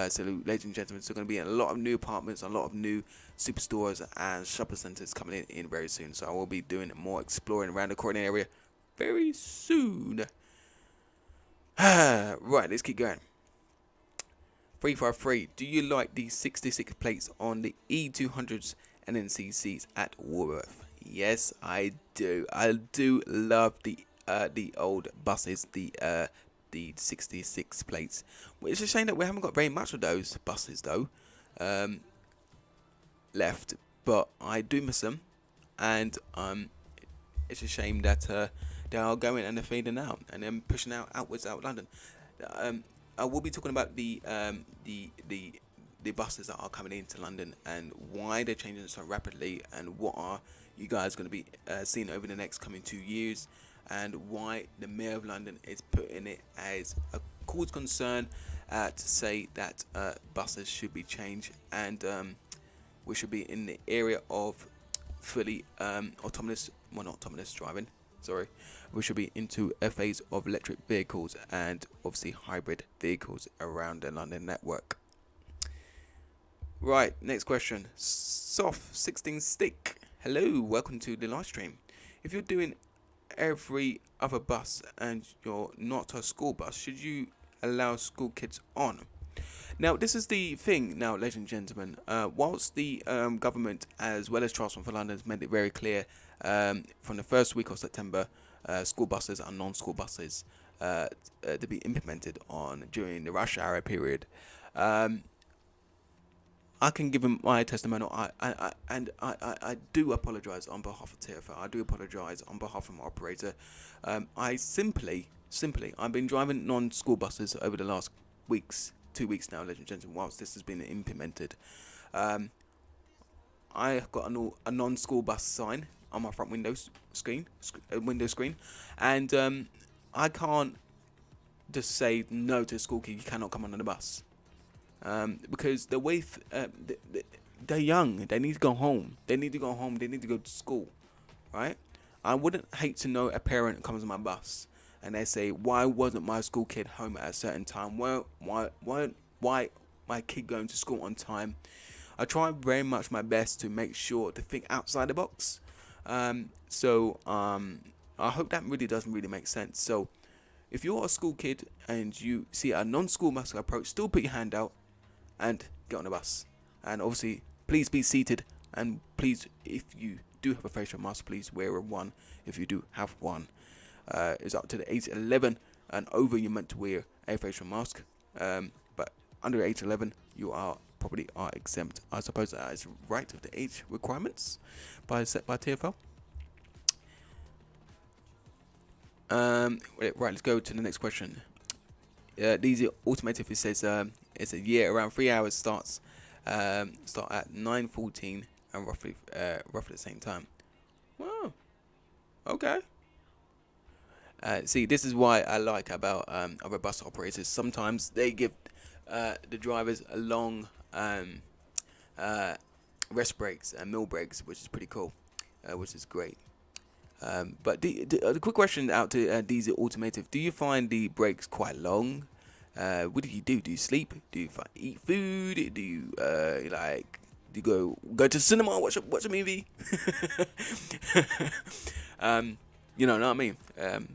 So, ladies and gentlemen, so going to be a lot of new apartments, a lot of new superstores and shopping centres coming in very soon. So I will be doing more exploring around the Croydon area very soon. Right, let's keep going. 353. Do you like the 66 plates on the E200s and NCCs at Warworth? Yes, I do. I do love the old buses, the 66 plates. It's a shame that we haven't got very much of those buses though left, but I do miss them, and it's a shame that they are going and they're fading out and then pushing outwards out of London. I will be talking about the buses that are coming into London and why they're changing so rapidly, and what are you guys going to be seeing over the next coming 2 years, and why the Mayor of London is putting it as a cause concern to say that buses should be changed, and we should be in the area of fully autonomous, well, not autonomous driving, sorry. We should be into a phase of electric vehicles and obviously hybrid vehicles around the London network. Right, next question. Soft 16 Stick. Hello, welcome to the live stream. If you're doing every other bus and you're not a school bus, should you allow school kids on? Now, this is the thing now, ladies and gentlemen. Whilst the government, as well as Transport for London, has made it very clear from the first week of September, school buses and non-school buses to be implemented on during the rush hour period. I can give him my testimonial. I do apologise on behalf of TFL. I do apologise on behalf of my operator. I simply, I've been driving non-school buses over the last 2 weeks now, ladies and gentlemen, whilst this has been implemented. I got a non-school bus sign on my front window screen, and I can't just say no to a school kid. You cannot come on the bus. Because the way they're young, they need to go home. They need to go to school, right? I wouldn't hate to know a parent comes on my bus and they say, "Why wasn't my school kid home at a certain time? Why my kid going to school on time?" I try very much my best to make sure to think outside the box. So I hope that doesn't really make sense. So if you're a school kid and you see a non-school bus approach, still put your hand out and get on the bus. And obviously, please be seated, and please, if you do have a facial mask, please wear one if you do have one. It's up to the age 11 and over, you're meant to wear a facial mask, but under age 11 you probably are exempt. I suppose that is right of the age requirements set by TFL. Right, let's go to the next question. These automotive, it says it's a year around 3 hours start at 9:14 and roughly the same time. Wow. Okay. See, this is why I like about other bus operators. Sometimes they give the drivers a long rest breaks and meal breaks, which is pretty cool, which is great. But the quick question out to Diesel Automotive: do you find the breaks quite long? What do you do? Do you sleep? Do you eat food? Do you do you go to the cinema, watch a movie? You know what I mean?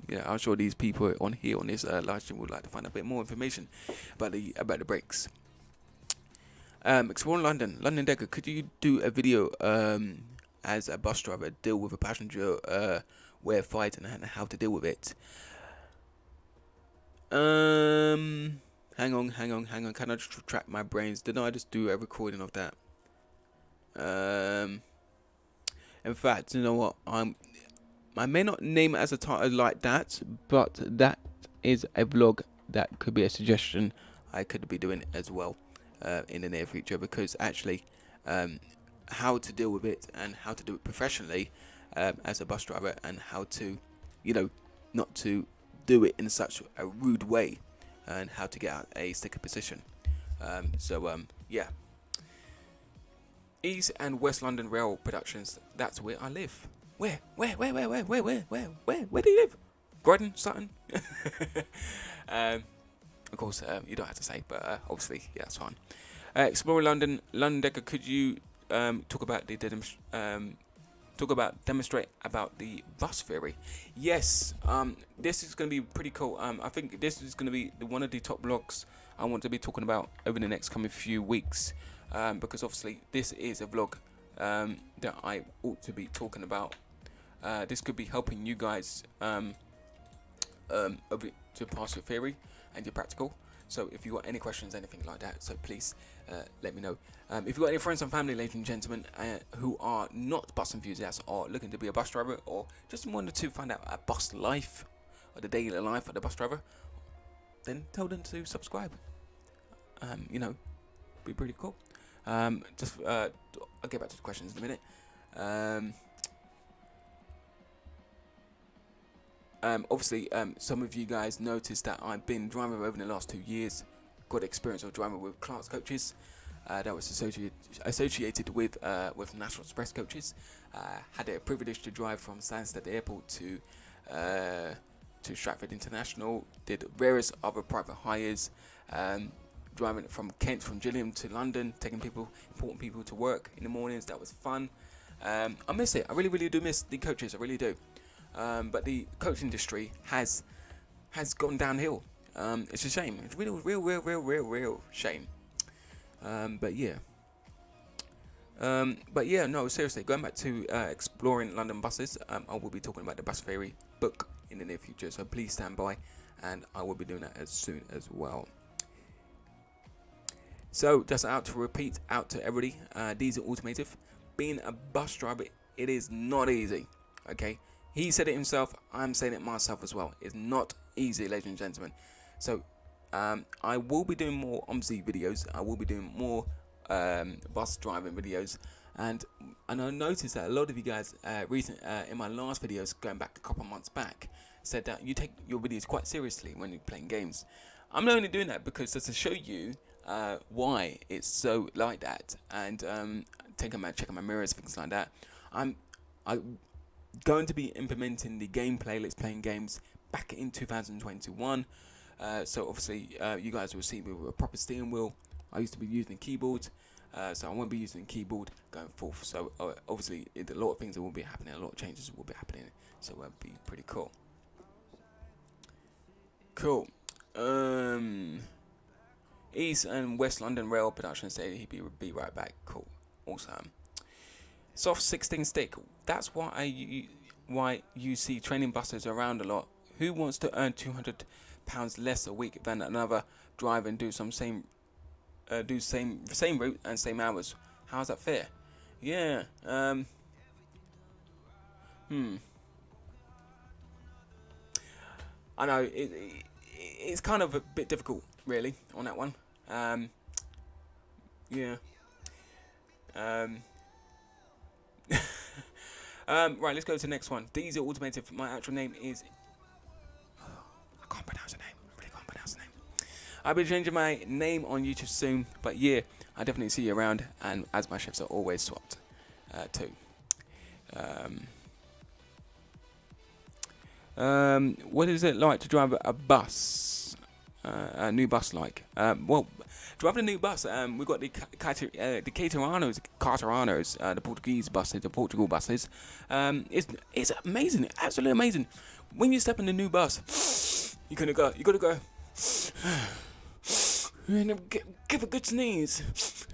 Yeah, I'm sure these people on this live stream would like to find a bit more information about the breaks. Exploring London Decker, could you do a video as a bus driver deal with a passenger where fight and how to deal with it? Hang on. Can I just retract my brains? Didn't I just do a recording of that? In fact, you know what? I may not name it as a title like that, but that is a vlog that could be a suggestion I could be doing as well in the near future, because actually how to deal with it and how to do it professionally as a bus driver, and how to not to do it in such a rude way, and how to get out a sticker position. Yeah. East and West London Rail Productions. That's where I live. Where do you live? Croydon, Sutton. Of course, you don't have to say, but obviously, yeah, that's fine. Exploring London, London Decker. Could you talk about demonstrate about the bus theory? Yes. This is going to be pretty cool. I think this is going to be one of the top vlogs I want to be talking about over the next coming few weeks. Because obviously this is a vlog that I ought to be talking about. This could be helping you guys to pass your theory and your practical. So if you got any questions, anything like that, so please let me know. If you got any friends and family, ladies and gentlemen, who are not bus enthusiasts or looking to be a bus driver, or just wanted to find out a bus life or the daily life of the bus driver, then tell them to subscribe. Be pretty cool. I'll get back to the questions in a minute. Obviously, some of you guys noticed that I've been driving over the last 2 years. Got experience of driving with class coaches. That was associated with National Express coaches. Had the privilege to drive from Stansted Airport to Stratford International. Did various other private hires. Driving from Kent, from Gillingham to London, taking important people to work in the mornings. That was fun. I miss it. I really, really do miss the coaches. I really do. But the coach industry has gone downhill. It's a shame. It's real shame. But yeah, no, seriously, going back to exploring London buses, I will be talking about the bus theory book in the near future, so please stand by, and I will be doing that as soon as well. So just out to repeat out to everybody, Diesel Automotive, being a bus driver, it is not easy. Okay, he said it himself, I'm saying it myself as well. It's not easy, ladies and gentlemen. So I will be doing more OMSI videos. I will be doing more bus driving videos, and I noticed that a lot of you guys in my last videos, going back a couple of months back, said that you take your videos quite seriously when you're playing games. I'm only doing that because just to show you why it's so like that, and checking my mirrors, things like that. I'm going to be implementing the gameplay, let's playing games, back in 2021. So obviously you guys will see me with a proper steering wheel. I used to be using a keyboard, so I won't be using a keyboard going forth. So obviously a lot of things will be happening, a lot of changes will be happening, so it'll be pretty cool. East and West London Rail Production say he'd be right back. Cool, awesome. Soft 16 stick. That's why you see training buses around a lot. Who wants to earn £200 less a week than another driver and do same route and same hours? How's that fair? Yeah. I know it's kind of a bit difficult, really, on that one. Yeah. Right, let's go to the next one. Diesel Automotive. My actual name is... I can't pronounce the name. I really can't pronounce the name. I'll be changing my name on YouTube soon, but yeah, I definitely see you around, and as my shifts are always swapped too. What is it like to drive a bus? A new bus like? Well, driving a new bus, we've got the Cataranos, the Portuguese buses, the Portugal buses. It's amazing, absolutely amazing. When you step in the new bus, you gotta go. And give a good sneeze.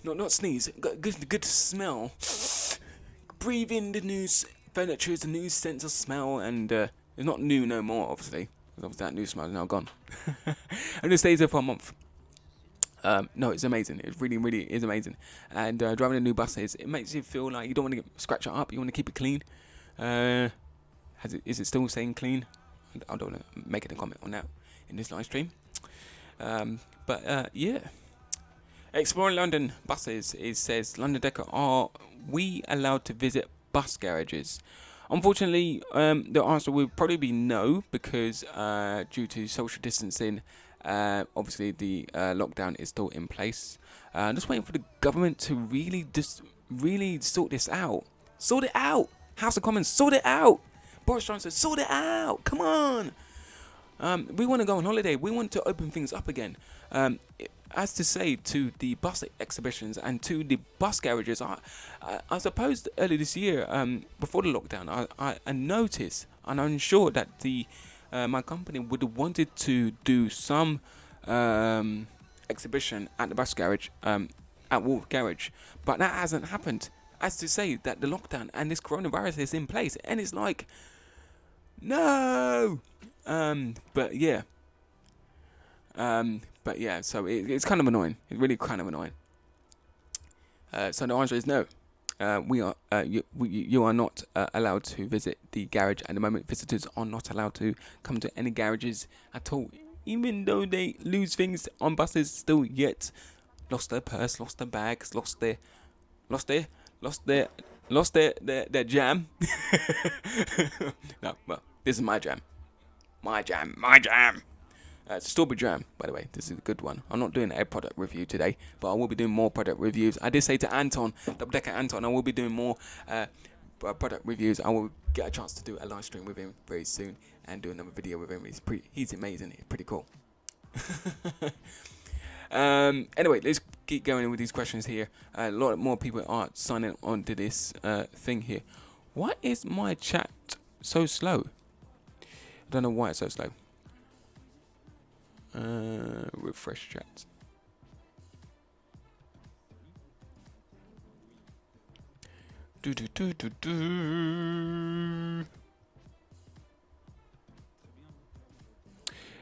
Not sneeze. Good smell. Breathe in the new furniture, the new sense of smell, and it's not new no more, obviously. Because obviously that new smell is now gone. And it stays there for a month. No, it's amazing. It really is amazing. And driving a new bus it makes you feel like you don't want to scratch it up. You want to keep it clean. Is it still staying clean? I don't want to make any comment on that in this live stream. Yeah. Exploring London buses. It says, London Decker, are we allowed to visit bus garages? Unfortunately, the answer will probably be no, because due to social distancing, obviously the lockdown is still in place. Just waiting for the government to really sort this out. Sort it out. House of Commons, sort it out. Boris Johnson, sort it out. Come on. We want to go on holiday. We want to open things up again. As to say, to the bus exhibitions and to the bus garages, I suppose earlier this year, before the lockdown, I noticed and I'm sure that my company would have wanted to do some exhibition at the bus garage, at Wolf Garage, but that hasn't happened. As to say that the lockdown and this coronavirus is in place, and it's like, no. But yeah. So it's kind of annoying. It's really kind of annoying. So the answer is no. You are not allowed to visit the garage at the moment. Visitors are not allowed to come to any garages at all, even though they lose things on buses still yet. Lost their purse, lost their bags, lost their jam. No, well, this is my jam. My jam. It's strawberry jam, by the way. This is a good one. I'm not doing a product review today, but I will be doing more product reviews. I did say to Anton, Double Decker Anton, I will be doing more product reviews. I will get a chance to do a live stream with him very soon and do another video with him. He's amazing. He's pretty cool. Anyway, let's keep going with these questions here. A lot more people are signing on to this thing here. Why is my chat so slow? I don't know why it's so slow. Refresh chat.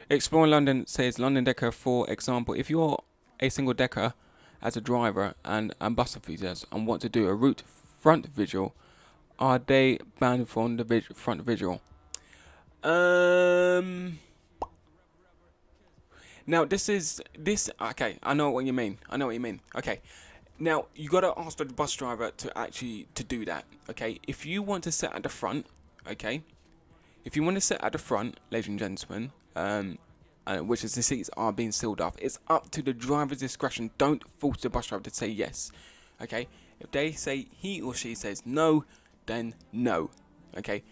Exploring London says, London Decker, for example, if you're a single decker as a driver and bus enthusiast and want to do a route front visual, are they banned from the front visual? Now okay, I know what you mean. Okay. Now you gotta ask the bus driver to do that. Okay. If you want to sit at the front, okay. If you want to sit at the front, ladies and gentlemen, which is the seats are being sealed off, it's up to the driver's discretion. Don't force the bus driver to say yes. Okay. If they say, he or she says no, then no. Okay.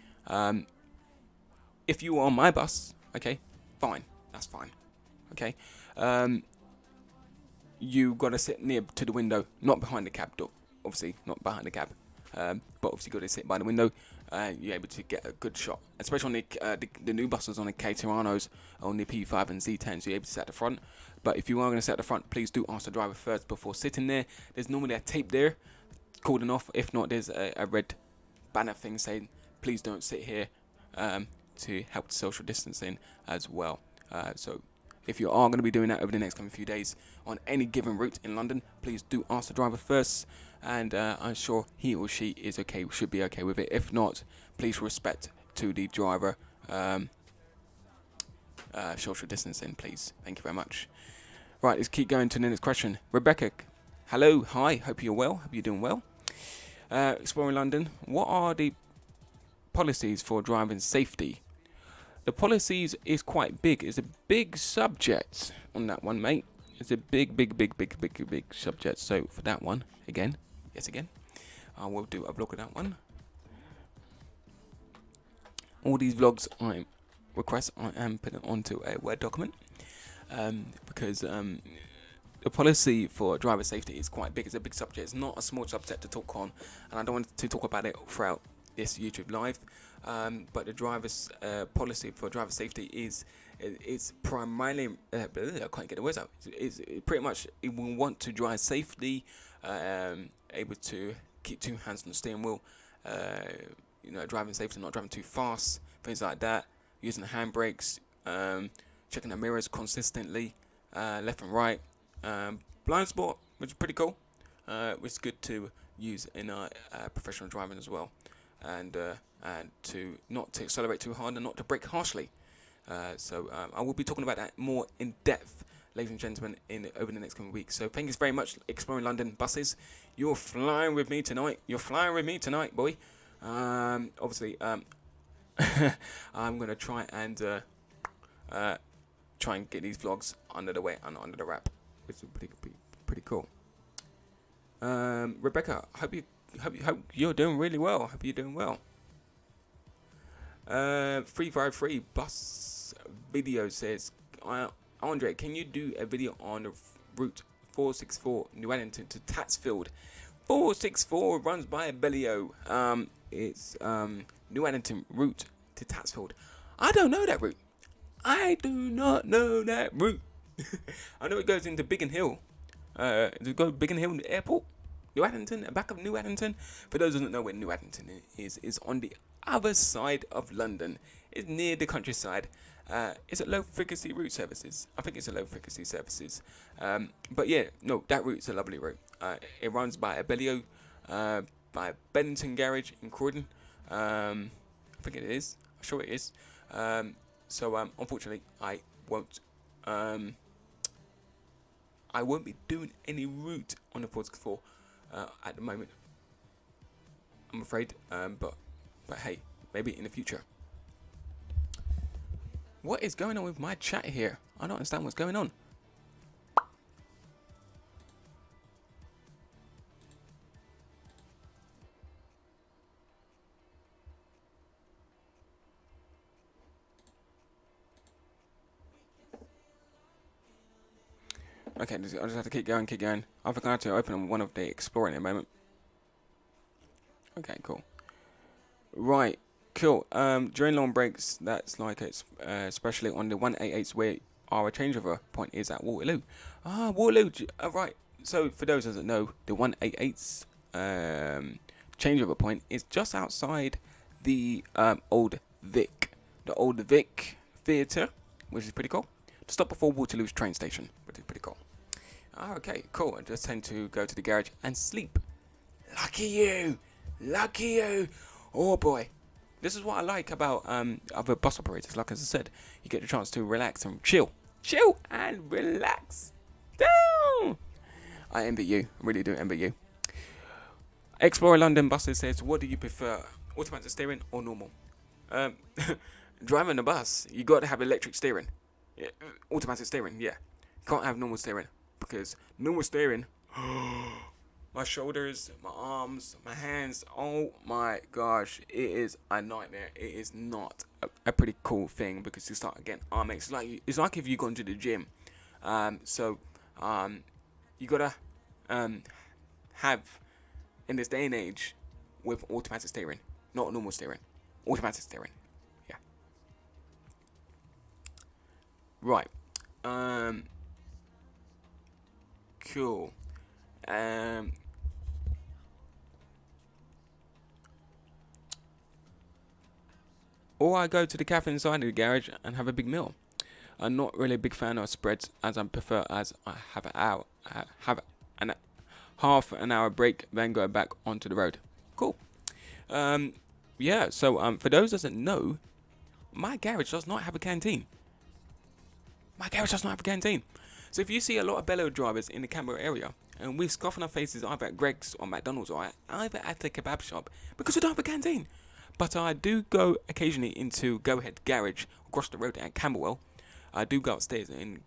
If you are on my bus, okay, fine. That's fine. Okay, you gotta sit near to the window, not behind the cab door. Obviously, not behind the cab, but obviously gotta sit by the window. You're able to get a good shot, especially on the new buses on the Cateranos, on the P5 and Z10. So you're able to sit at the front. But if you are gonna sit at the front, please do ask the driver first before sitting there. There's normally a tape there, cordon off. If not, there's a red banner thing saying, "Please don't sit here," to help social distancing as well. So if you are going to be doing that over the next coming few days on any given route in London, please do ask the driver first, and I'm sure he or she should be okay with it. If not, please respect to the driver social distancing, please. Thank you very much. Right, let's keep going to the next question. Rebecca, hello, hi, hope you're well, hope you're doing well. Exploring London, what are the policies for driving safety? The policies is quite big. It's a big subject on that one, mate. It's a big subject. So for that one, again, I will do a vlog of that one. All these vlogs I am putting onto a Word document, because the policy for driver safety is quite big. It's a big subject. It's not a small subject to talk on, and I don't want to talk about it throughout this YouTube live. But the driver's policy for driver safety is primarily I can't get the words out. It's pretty much it will want to drive safely, able to keep two hands on the steering wheel, driving safely, not driving too fast, things like that. Using the handbrakes, checking the mirrors consistently, left and right. Blind spot, which is pretty cool. Which is good to use in professional driving as well. And to not to accelerate too hard and not to brake harshly. So I will be talking about that more in depth, ladies and gentlemen, over the next coming weeks. So thank you very much, Exploring London buses. You're flying with me tonight. Boy. Obviously, I'm gonna try and get these vlogs under the way and under the wrap, which is pretty cool. Rebecca, hope you're doing really well. Hope you're doing well. 353 bus video says, Andre, can you do a video on the route 464 New Addington to Tatsfield? 464 runs by Bellio. It's New Addington route to Tatsfield. I don't know that route. I do not know that route. I know it goes into Biggin Hill. Does it go Biggin Hill Airport? New Addington, back of New Addington. For those who don't know where New Addington is on the other side of London. It's near the countryside. It's a low frequency route services. I think it's a low frequency services. But yeah, no, that route's a lovely route. It runs by Abellio, by Bennington Garage in Croydon. I think it is. I'm sure it is. So unfortunately, I won't be doing any route on the 464 at the moment. I'm afraid. But hey, maybe in the future. What is going on with my chat here? I don't understand what's going on. Okay, I just have to keep going. I think I have to open one of the Explorer in a moment. Okay, cool. Right, cool. During long breaks, that's like it's especially on the 188s where our changeover point is at Waterloo. Waterloo. Right. So for those who don't know, the 188s changeover point is just outside the old Vic Theatre, which is pretty cool. To stop before Waterloo's train station, which is pretty cool. Okay, cool. I just tend to go to the garage and sleep. Lucky you. Oh boy, this is what I like about other bus operators. Like as I said, you get the chance to relax and chill and relax. Down. I envy you. I really do envy you. Explorer London buses says, what do you prefer, automatic steering or normal? Driving a bus, you got to have electric steering. Yeah, automatic steering. Yeah, you can't have normal steering because normal steering. My shoulders, my arms, my hands, oh my gosh, it is a nightmare. It is not a pretty cool thing because you start again. It's like if you go into the gym. So you gotta have in this day and age with automatic steering, not normal steering, automatic steering. Yeah. Right. Cool. Or I go to the cafe inside of the garage and have a big meal. I'm not really a big fan of spreads, as I prefer as I have half an hour break, then go back onto the road. Cool. Yeah. So for those who doesn't know, my garage does not have a canteen. So if you see a lot of Bello drivers in the Canberra area, and we scoff on our faces either at Greg's or McDonald's or either at a kebab shop because we don't have a canteen. But I do go occasionally into Go Ahead Garage across the road at Camberwell. I do go upstairs and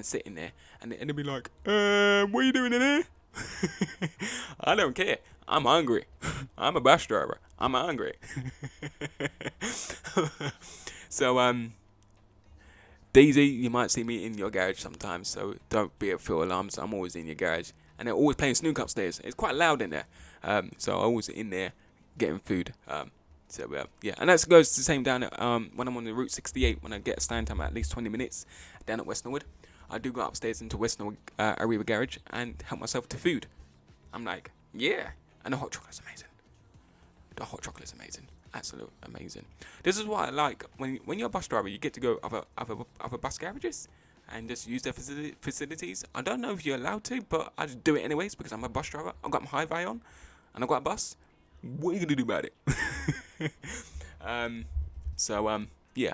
sit in there, and they'll be like, what are you doing in there? I don't care. I'm hungry. I'm a bus driver. I'm hungry. So, Daisy, you might see me in your garage sometimes, so don't feel alarmed. I'm always in your garage, and they're always playing snooker upstairs. It's quite loud in there, so I'm always in there getting food. Yeah, and that goes the same down at, when I'm on the Route 68, when I get a stand time at least 20 minutes down at West Norwood. I do go upstairs into West Norwood Arriva Garage and help myself to food. I'm like, yeah, and the hot chocolate's amazing. Absolutely amazing. This is what I like when you're a bus driver. You get to go other bus garages and just use their facilities. I don't know if you're allowed to, but I just do it anyways because I'm a bus driver. I've got my hi-fi on, and I've got a bus. What are you gonna do about it? Yeah.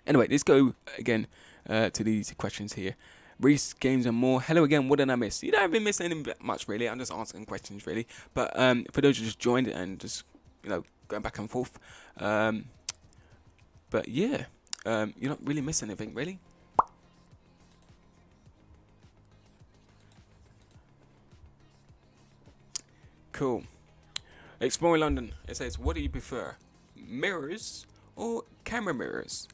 Anyway, let's go again to these questions here. Reese Games and More. Hello again. What did I miss? You don't have been missing much really. I'm just asking questions really. But for those who just joined and just going back and forth. But yeah, you're not really missing anything, really. Cool. Exploring London. It says, what do you prefer, mirrors or camera mirrors?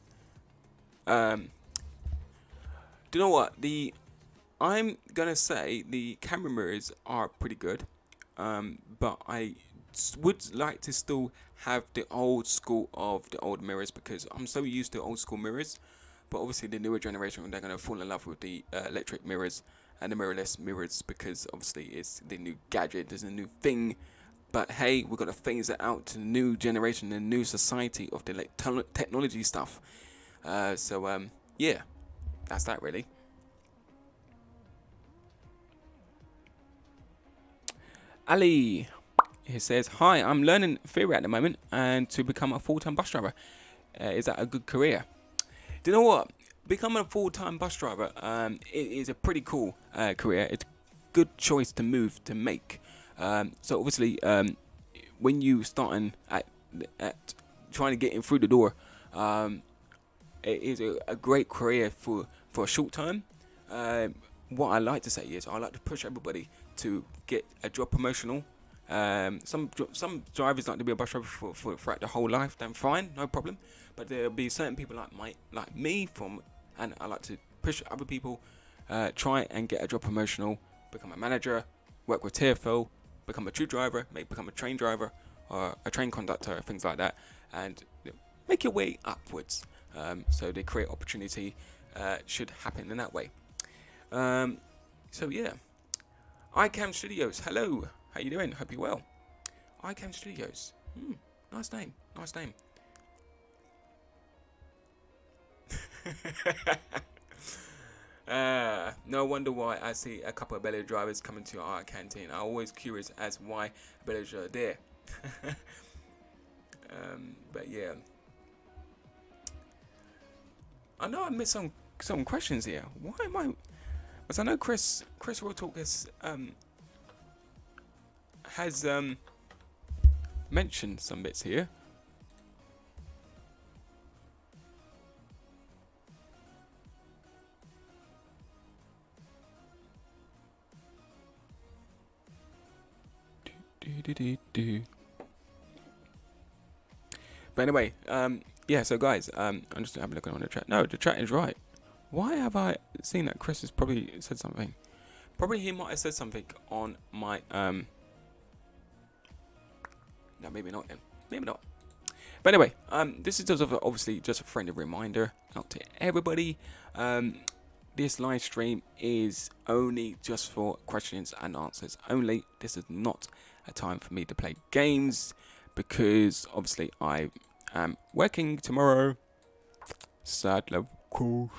Do you know what? I'm gonna say the camera mirrors are pretty good, but I would like to still have the old school of the old mirrors because I'm so used to old school mirrors. But obviously, the newer generation, they're gonna fall in love with the electric mirrors and the mirrorless mirrors because obviously it's the new gadget, it's a new thing. But hey, we've got to phase it out to the new generation, the new society of the technology stuff. Yeah, that's that really. Ali, he says, "Hi, I'm learning theory at the moment, and to become a full-time bus driver. Is that a good career?" Do you know what? Becoming a full-time bus driver, it is a pretty cool career. It's a good choice to move to make. So obviously, when you starting at trying to get in through the door, it is a great career for a short time. What I like to say is I like to push everybody to get a job promotional. Some drivers like to be a bus driver for throughout the whole life. Then fine, no problem. But there'll be certain people like me and I like to push other people. Try and get a job promotional, become a manager, work with TFL, become a true driver, maybe become a train driver or a train conductor, things like that, and make your way upwards. So the career opportunity should happen in that way. So yeah, iCam Studios. Hello, how you doing? Hope you're well. iCam Studios. Nice name. Nice name. No wonder why I see a couple of belly drivers coming to our canteen. I'm always curious as why bellies are there. But yeah, I know I missed some questions here. Why am I? Because I know Chris Real Talk has mentioned some bits here. But anyway, yeah. So guys, I'm just having a look on the chat. No, the chat is right. Why have I seen that Chris has probably said something? Probably he might have said something on my No, maybe not then. Maybe not. But anyway, this is just obviously just a friendly reminder out to everybody. This live stream is only just for questions and answers only. This is not a time for me to play games because obviously I am working tomorrow. Sadly, of course.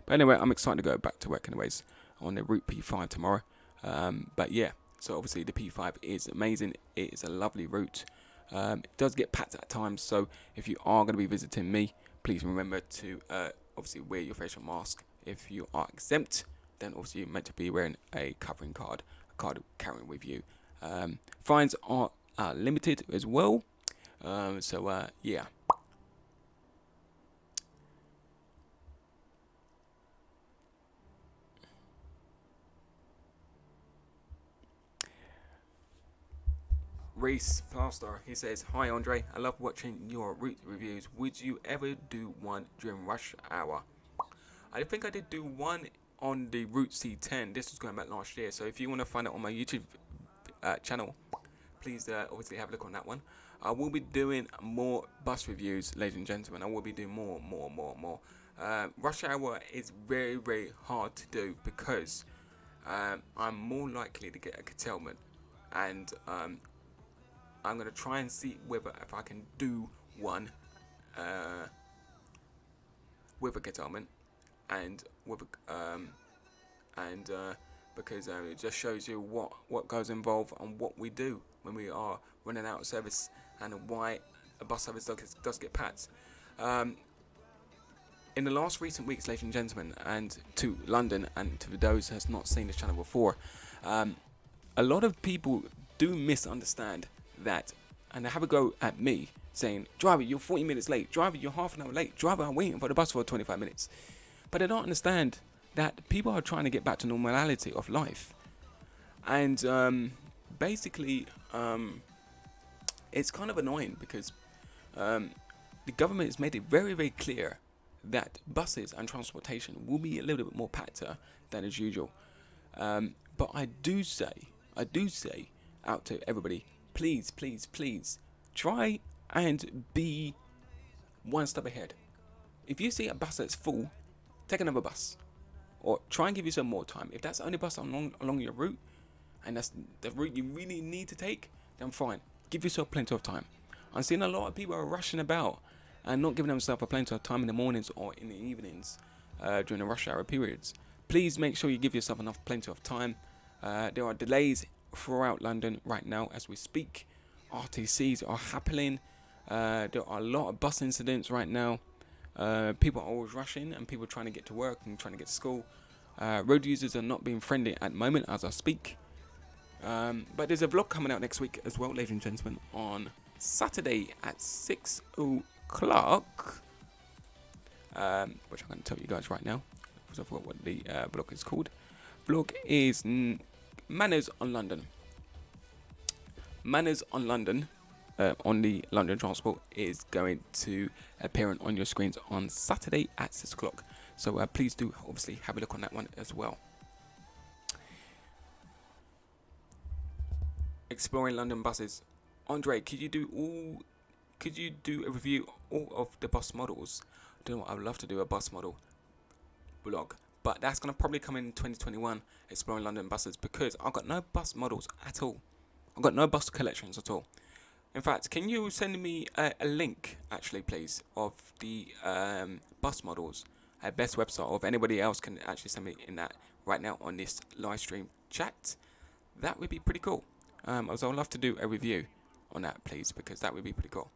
But anyway, I'm excited to go back to work anyways on the Route P5 tomorrow. But yeah, so obviously the P5 is amazing. It is a lovely route. It does get packed at times, so if you are going to be visiting me, please remember to obviously wear your facial mask. If you are exempt, then obviously you're meant to be wearing a covering card, a card carrying with you. Fines are limited as well. Yeah. Reese Plaster, he says, "Hi Andre, I love watching your route reviews. Would you ever do one during rush hour?" I think I did do one on the Route C10. This was going back last year. So if you want to find it on my YouTube channel, please obviously have a look on that one. I will be doing more bus reviews, ladies and gentlemen. I will be doing more. Rush hour is very, very hard to do because I'm more likely to get a curtailment, and I'm going to try and see whether if I can do one with a curtailment and with because it just shows you what goes involved and what we do when we are running out of service and why a bus service does get packed. In the last recent weeks, ladies and gentlemen, and to London and to those who has not seen this channel before, a lot of people do misunderstand that and they have a go at me saying, driver, you're 40 minutes late. Driver, you're half an hour late. Driver, I'm waiting for the bus for 25 minutes. But they don't understand that people are trying to get back to normality of life. And basically, it's kind of annoying because the government has made it very, very clear that buses and transportation will be a little bit more packed than as usual. But I do say out to everybody, please, please, please, try and be one step ahead. If you see a bus that's full, take another bus. Or try and give yourself more time. If that's the only bus along your route, and that's the route you really need to take, then fine. Give yourself plenty of time. I'm seeing a lot of people are rushing about and not giving themselves a plenty of time in the mornings or in the evenings during the rush hour periods. Please make sure you give yourself plenty of time. There are delays throughout London right now as we speak. RTCs are happening. There are a lot of bus incidents right now. People are always rushing and people trying to get to work and trying to get to school. Road users are not being friendly at the moment as I speak. But there's a vlog coming out next week as well, ladies and gentlemen, on Saturday at 6 o'clock. Which I'm going to tell you guys right now, because I forgot what the vlog is called. Vlog is Manners on London. Manners on London, on the London Transport, is going to appear on your screens on Saturday at 6 o'clock. So please do obviously have a look on that one as well. Exploring London buses. Andre, could you do a review all of the bus models? I don't know, I would love to do a bus model blog, but that's going to probably come in 2021, Exploring London buses, because I've got no bus models at all. I've got no bus collections at all. In fact, can you send me a link, actually, please, of the bus models at Best website, or if anybody else can actually send me in that right now on this live stream chat? That would be pretty cool. So I'd love to do a review on that, please, because that would be pretty cool.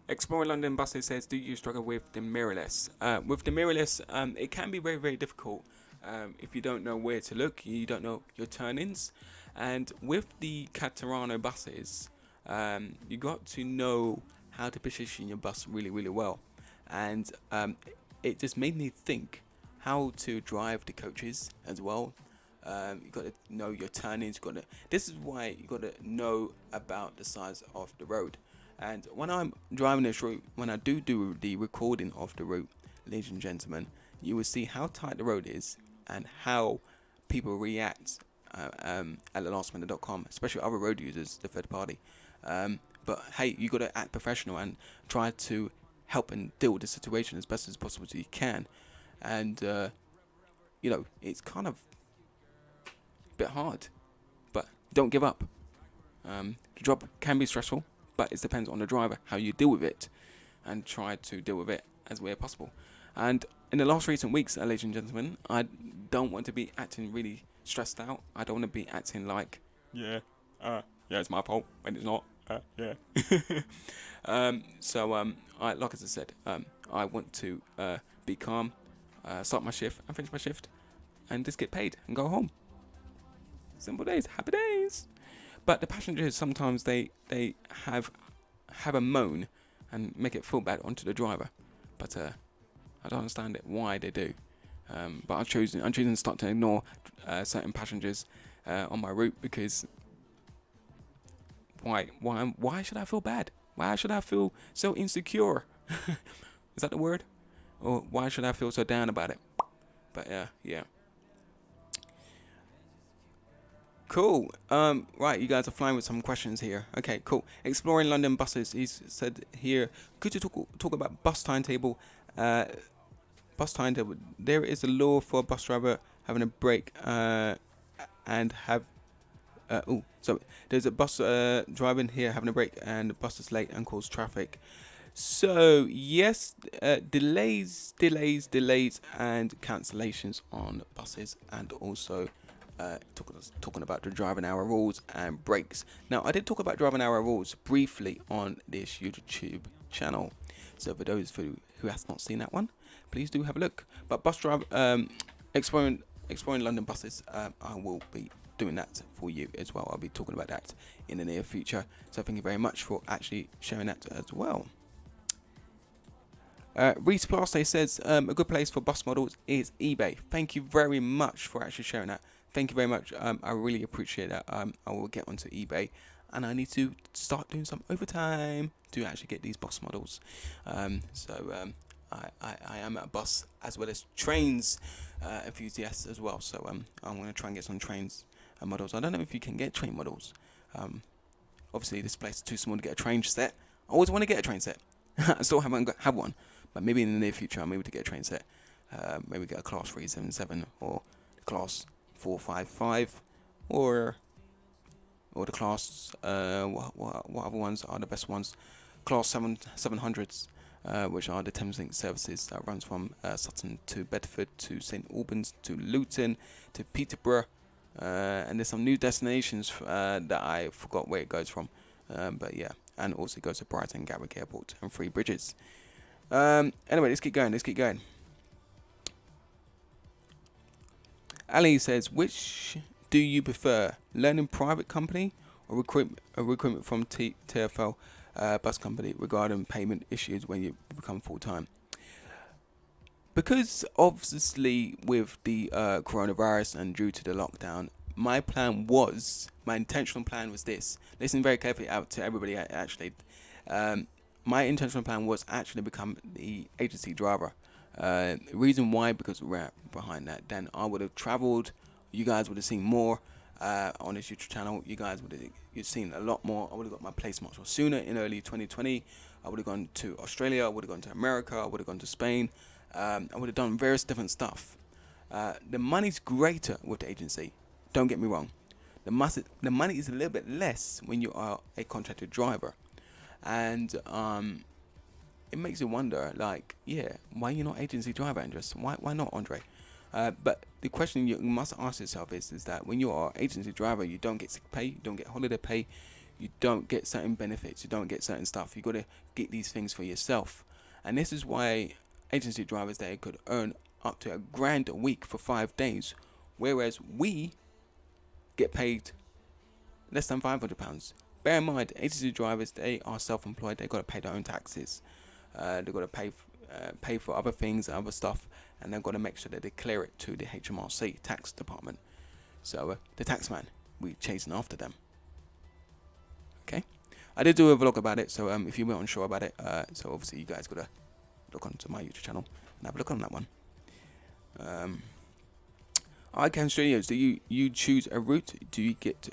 Exploring London buses says, do you struggle with the mirrorless? With the mirrorless, it can be very, very difficult if you don't know where to look, you don't know your turn-ins. And with the Caterano buses, you got to know how to position your bus really, really well. And it just made me think how to drive the coaches as well. You got to know your turn-ins. This is why you got to know about the size of the road. And when I'm driving this route, when I do the recording of the route, ladies and gentlemen, you will see how tight the road is and how people react at thelastminute.com, especially other road users, the third party. But hey, you got to act professional and try to help and deal with the situation as best as possible as you can. And it's kind of a bit hard, but don't give up. The job can be stressful, but it depends on the driver how you deal with it, and try to deal with it as way as possible. And in the last recent weeks, ladies and gentlemen, I don't want to be acting really stressed out. I don't want to be acting like, it's my fault when it's not. Like as I said, I want to be calm, start my shift and finish my shift, and just get paid and go home. Simple days, happy days. But the passengers sometimes they have a moan and make it feel bad onto the driver. But I don't understand it why they do. But I'm choosing to start to ignore certain passengers on my route, because why should I feel bad? Why should I feel so insecure? Is that the word? Or why should I feel so down about it? But yeah. Cool. Right, you guys are flying with some questions here. Okay, cool. Exploring London buses. He's said here, could you talk about bus timetable? Bus timetable. There is a law for a bus driver having a break and have. There's a bus driving here having a break, and the bus is late and cause traffic. So yes, delays, and cancellations on buses, and also talking about the driving hour rules and breaks. Now, I did talk about driving hour rules briefly on this YouTube channel. So for those who has not seen that one, please do have a look. But bus drive, exploring London buses, I will be doing that for you as well. I'll be talking about that in the near future. So thank you very much for actually sharing that as well. Reese Plaster says a good place for bus models is eBay. Thank you very much for actually sharing that. Thank you very much. I really appreciate that. I will get onto eBay, and I need to start doing some overtime to actually get these bus models. I am a bus as well as trains enthusiast as well. So I'm going to try and get some trains models. I don't know if you can get train models. Obviously, this place is too small to get a train set. I always want to get a train set. I still haven't have one. But maybe in the near future, I'm able to get a train set. Maybe get a class 377 or the class 455 or the class what other ones are the best ones? Class 700s, which are the Thameslink services that runs from Sutton to Bedford to St Albans to Luton to Peterborough, and there's some new destinations that I forgot where it goes from, but yeah, and also it goes to Brighton, Gatwick Airport, and Three Bridges. Anyway, let's keep going. Ali says, which do you prefer, learning private company or recruitment from TfL bus company regarding payment issues when you become full-time? Because obviously with the coronavirus and due to the lockdown, my intentional plan was this. Listen very carefully out to everybody actually. My intentional plan was actually become the agency driver. Reason why, because we're behind that, then I would have traveled. You guys would have seen more on this YouTube channel. You guys would have seen a lot more. I would have got my place much more sooner in early 2020. I would have gone to Australia. I would have gone to America. I would have gone to Spain. I would have done various different stuff. The money's greater with the agency. Don't get me wrong. The money is a little bit less when you are a contracted driver. And it makes you wonder, like, yeah, why you're not agency driver, Andres? Why not, Andre? But the question you must ask yourself is that when you are agency driver, you don't get sick pay, you don't get holiday pay, you don't get certain benefits, you don't get certain stuff. You got to get these things for yourself, and this is why agency drivers they could earn up to £1,000 a week for 5 days, whereas we get paid less than £500. Bear in mind, agency drivers, they are self-employed. They've got to pay their own taxes. They've got to pay for other things, other stuff, and they've got to make sure they declare it to the HMRC tax department. So the taxman, we chasing after them. Okay, I did do a vlog about it. So if you weren't unsure about it, so obviously you guys got to look onto my YouTube channel and have a look on that one. ICANN Studios, do you choose a route? Do you get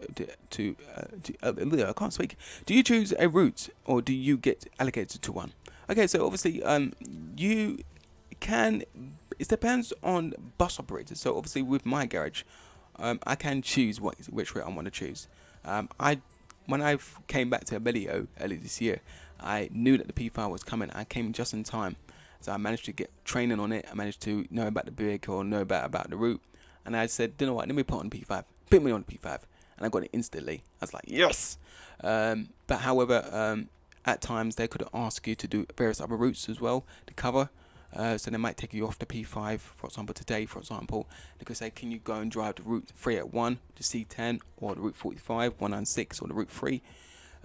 I can't speak. Do you choose a route or do you get allocated to one? Okay, so obviously you can. It depends on bus operators. So obviously with my garage, I can choose which route I want to choose. When I came back to Abellio earlier this year, I knew that the P5 was coming. I came just in time, so I managed to get training on it. I managed to know about the vehicle, know about the route. And I said, you know what, let me put on P5. Put me on P5. And I got it instantly. I was like, yes! But however, at times they could ask you to do various other routes as well to cover. So they might take you off the P5, for example, today, for example. They could say, can you go and drive the route 381, the C10, or the route 45, 196, or the route 3,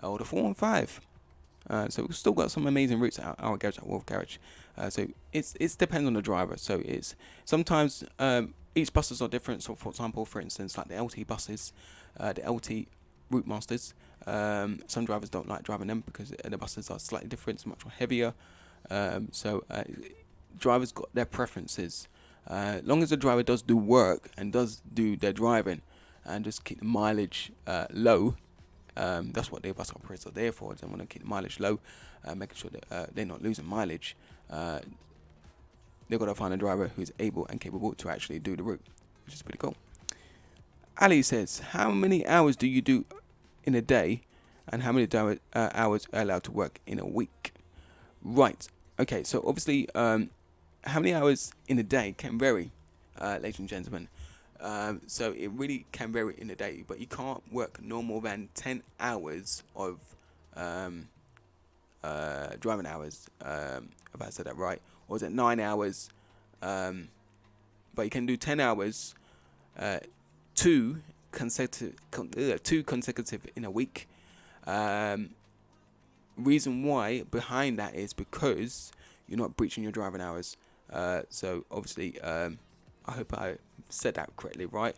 or the 415. So we've still got some amazing routes at our garage, at Wolf Garage. So it depends on the driver. So it's sometimes each buses are different. So for example, for instance, like the LT buses, the LT route masters, some drivers don't like driving them because the buses are slightly different, it's much more heavier. Drivers got their preferences. Long as the driver does do work and does do their driving and just keep the mileage low. That's what their bus operators are there for. They want to keep the mileage low, making sure that they're not losing mileage. They've got to find a driver who's able and capable to actually do the route, which is pretty cool. Ali says, how many hours do you do in a day and how many hours are allowed to work in a week? Right. Okay, so obviously how many hours in a day can vary, ladies and gentlemen. So it really can vary in a day, but you can't work no more than 10 hours of driving hours. If I said that right, or is it 9 hours? But you can do 10 hours, two consecutive in a week. Reason why behind that is because you're not breaching your driving hours. So obviously, I hope I said that correctly, right?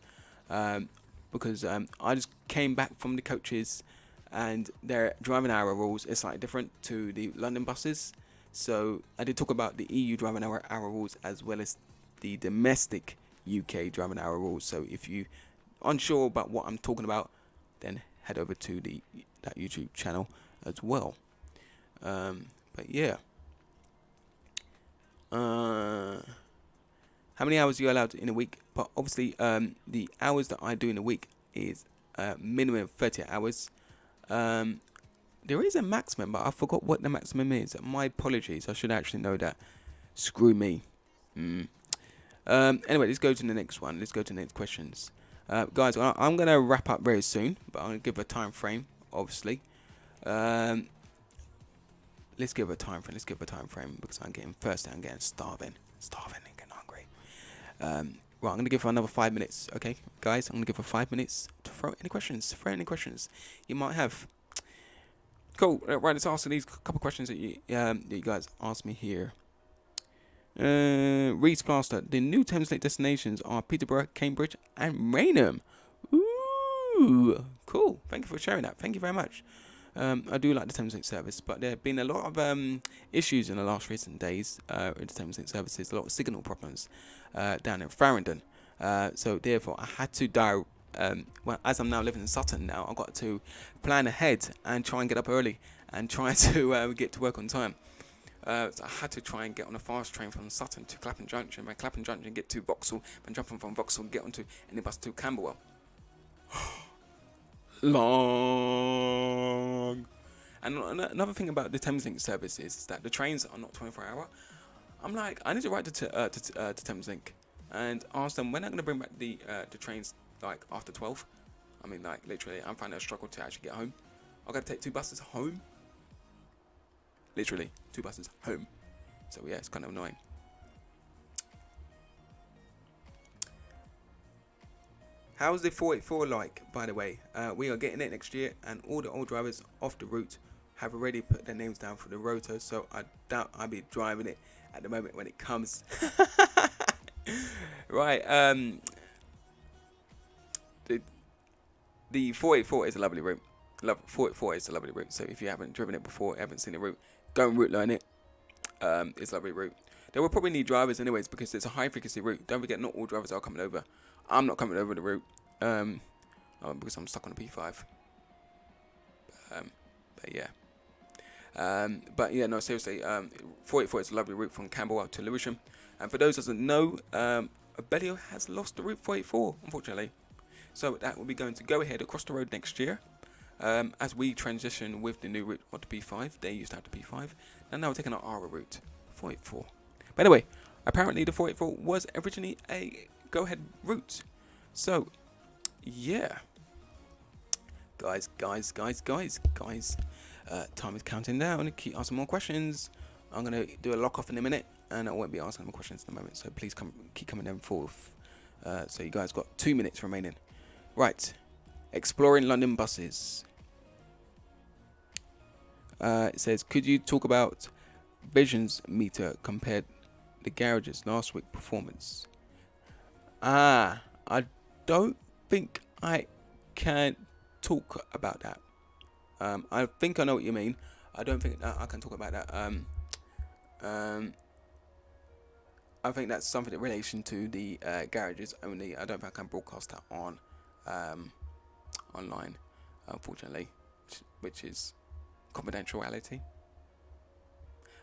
Because I just came back from the coaches, and their driving hour rules is slightly different to the London buses. So I did talk about the EU driving hour rules as well as the domestic UK driving hour rules. So if you unsure about what I'm talking about, then head over to that YouTube channel as well. But yeah, how many hours are you allowed in a week? But obviously, the hours that I do in a week is minimum 30 hours. There is a maximum, but I forgot what the maximum is. My apologies. I should actually know that. Screw me. Anyway, let's go to the next one. Let's go to the next questions. Guys, I'm going to wrap up very soon, but I'm going to give a time frame, obviously. Let's give a time frame because I'm getting thirsty. I'm getting starving and getting hungry. Right, I'm going to give her another 5 minutes. Okay, guys, I'm going to give her 5 minutes to throw any questions you might have. Cool. Right, let's answer these couple questions that you guys asked me here. Reese Plaster. The new Thameslink destinations are Peterborough, Cambridge, and Rainham. Ooh, cool. Thank you for sharing that. Thank you very much. I do like the Thameslink service, but there have been a lot of issues in the last recent days with the Thameslink services. A lot of signal problems down in Farringdon. So therefore, I had to dial. Well, as I'm now living in Sutton now, I've got to plan ahead and try and get up early and try to get to work on time. So I had to try and get on a fast train from Sutton to Clapham Junction. By Clapham Junction, get to Vauxhall, and jumping from Vauxhall, get onto any bus to Camberwell. Long. And another thing about the Thameslink service is that the trains are not 24-hour. I'm like, I need to write to Thameslink and ask them when I'm going to bring back the trains, like after 12. I mean, like literally, I'm finding a struggle to actually get home. I've got to take 2 buses home. Literally, 2 buses home. So yeah, it's kind of annoying. How's the 484 like, by the way? We are getting it next year, and all the old drivers off the route have already put their names down for the rota, so I doubt I'll be driving it at the moment when it comes. Right, the 484 is a lovely route. 484 is a lovely route, so if you haven't driven it before, haven't seen the route, go and route learn it. It's a lovely route. They will probably need drivers anyways because it's a high frequency route. Don't forget, not all drivers are coming over. I'm not coming over the route because I'm stuck on a P5. But yeah, no, seriously, 484 is a lovely route from Camberwell to Lewisham. And for those that doesn't know, Abellio has lost the route 484, unfortunately. So that will be going to go ahead across the road next year. As we transition with the new route of the P5, they used to have the P5, and now we're taking our route, 484. By the way, apparently the 484 was originally a go-ahead route. So, yeah. Guys. Time is counting down. Keep asking more questions. I'm going to do a lock-off in a minute, and I won't be asking more questions in a moment, so please keep coming in forth. So you guys got 2 minutes remaining. Right. Exploring London buses. It says, could you talk about Vision's meter compared the garage's last week performance? I don't think I can talk about that. I think I know what you mean. I don't think I can talk about that. I think that's something in relation to the garages only. I don't think I can broadcast that on online, unfortunately, which is confidentiality.